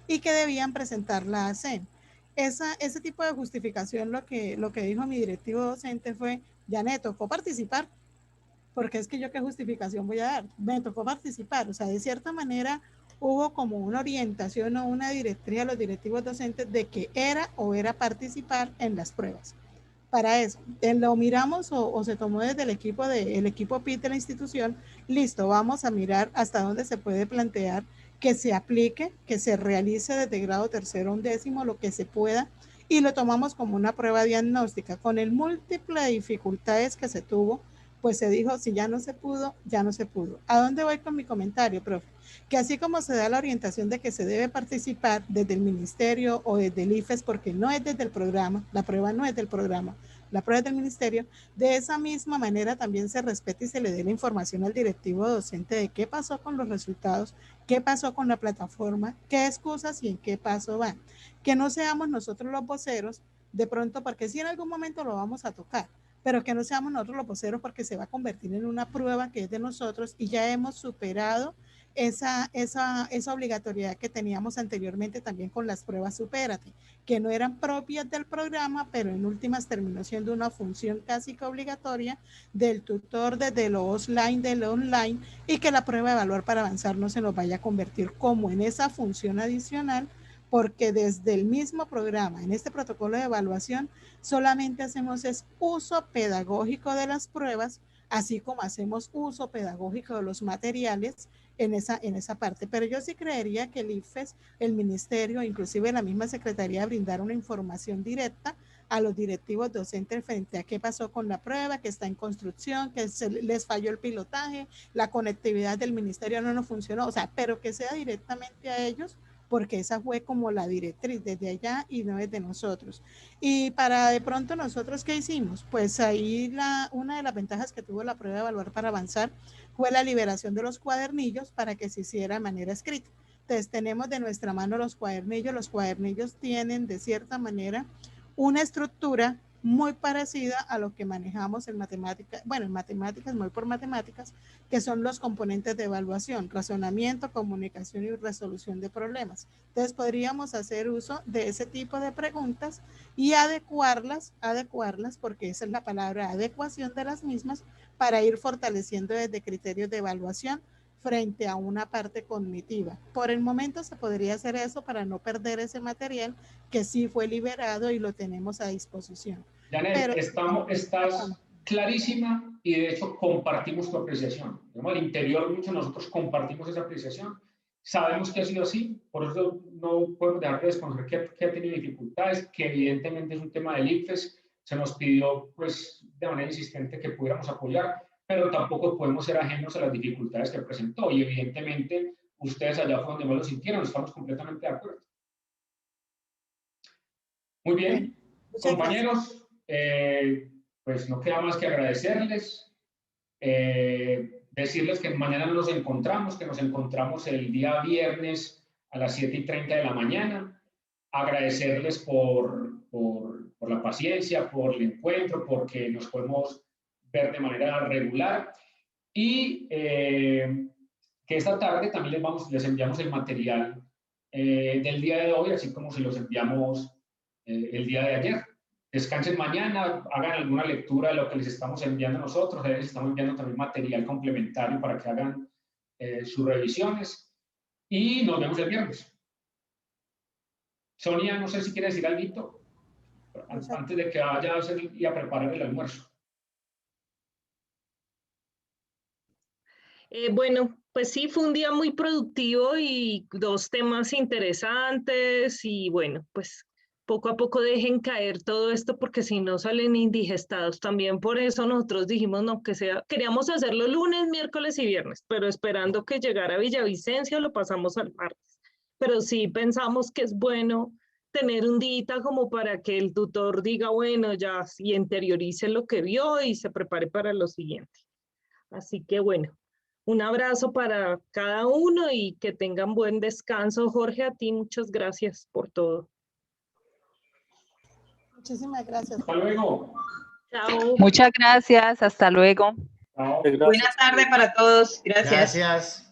y que debían presentarla a CEN. Ese tipo de justificación, lo que dijo mi directivo docente fue, ya me tocó participar, porque es que yo qué justificación voy a dar, me tocó participar, o sea, de cierta manera hubo como una orientación o una directriz a los directivos docentes de que era o era participar en las pruebas. Para eso, lo miramos o se tomó desde el equipo PIT de la institución, listo, vamos a mirar hasta dónde se puede plantear que se aplique, que se realice desde grado tercero a undécimo, lo que se pueda, y lo tomamos como una prueba diagnóstica. Con el múltiple de dificultades que se tuvo, pues se dijo, si ya no se pudo, ya no se pudo. ¿A dónde voy con mi comentario, profe? Que así como se da la orientación de que se debe participar desde el ministerio o desde el IFES, porque no es desde el programa, la prueba no es del programa, la prueba es del ministerio, de esa misma manera también se respeta y se le dé la información al directivo docente de qué pasó con los resultados, qué pasó con la plataforma, qué excusas y en qué paso van. Que no seamos nosotros los voceros, de pronto, porque sí en algún momento lo vamos a tocar, pero que no seamos nosotros los voceros porque se va a convertir en una prueba que es de nosotros y ya hemos superado esa obligatoriedad que teníamos anteriormente también con las pruebas Supérate, que no eran propias del programa, pero en últimas terminó siendo una función casi que obligatoria del tutor desde lo offline, de lo online, y que la prueba de evaluar para avanzar no se nos vaya a convertir como en esa función adicional, porque desde el mismo programa, en este protocolo de evaluación, solamente hacemos es uso pedagógico de las pruebas, así como hacemos uso pedagógico de los materiales en esa parte. Pero yo sí creería que el IFES, el ministerio, inclusive la misma secretaría, brindar una información directa a los directivos docentes frente a qué pasó con la prueba, que está en construcción, que les falló el pilotaje, la conectividad del ministerio no nos funcionó, o sea, pero que sea directamente a ellos, porque esa fue como la directriz desde allá y no desde nosotros. Y para de pronto nosotros, ¿qué hicimos? Pues ahí una de las ventajas que tuvo la prueba de evaluar para avanzar fue la liberación de los cuadernillos para que se hiciera de manera escrita. Entonces tenemos de nuestra mano los cuadernillos tienen de cierta manera una estructura muy parecida a lo que manejamos en matemáticas, bueno, en matemáticas, muy por matemáticas, que son los componentes de evaluación, razonamiento, comunicación y resolución de problemas. Entonces podríamos hacer uso de ese tipo de preguntas y adecuarlas, porque esa es la palabra, adecuación de las mismas, para ir fortaleciendo desde criterios de evaluación frente a una parte cognitiva. Por el momento se podría hacer eso para no perder ese material que sí fue liberado y lo tenemos a disposición. Janet, pero estás clarísima y de hecho compartimos tu apreciación. Al interior muchos de nosotros compartimos esa apreciación. Sabemos que ha sido así, por eso no podemos dejar de desconocer que ha tenido dificultades, que evidentemente es un tema del IFES, se nos pidió pues de manera insistente que pudiéramos apoyar, pero tampoco podemos ser ajenos a las dificultades que presentó y evidentemente ustedes allá fue donde más lo sintieron, estamos completamente de acuerdo. Muy bien, compañeros, pues no queda más que agradecerles, decirles que mañana nos encontramos, que nos encontramos el día viernes a las 7:30 de la mañana, agradecerles por la paciencia, por el encuentro, porque nos podemos ver de manera regular y que esta tarde también les enviamos el material del día de hoy, así como se los enviamos el día de ayer. Descansen mañana, hagan alguna lectura de lo que les estamos enviando nosotros, les estamos enviando también material complementario para que hagan sus revisiones y nos vemos el viernes. Sonia, no sé si quiere decir algo antes de que vaya a hacer y a preparar el almuerzo. Bueno, pues sí, fue un día muy productivo y 2 temas interesantes y bueno, pues poco a poco dejen caer todo esto porque si no salen indigestados. También por eso nosotros dijimos, no, que sea, queríamos hacerlo lunes, miércoles y viernes, pero esperando que llegara Villavicencio lo pasamos al martes. Pero sí pensamos que es bueno tener un día como para que el tutor diga, bueno, ya, y interiorice lo que vio y se prepare para lo siguiente. Así que bueno, un abrazo para cada uno y que tengan buen descanso. Jorge, a ti muchas gracias por todo. Muchísimas gracias. Hasta luego. Chao. Muchas gracias, hasta luego. Chao. Gracias. Buena tarde para todos. Gracias. Gracias.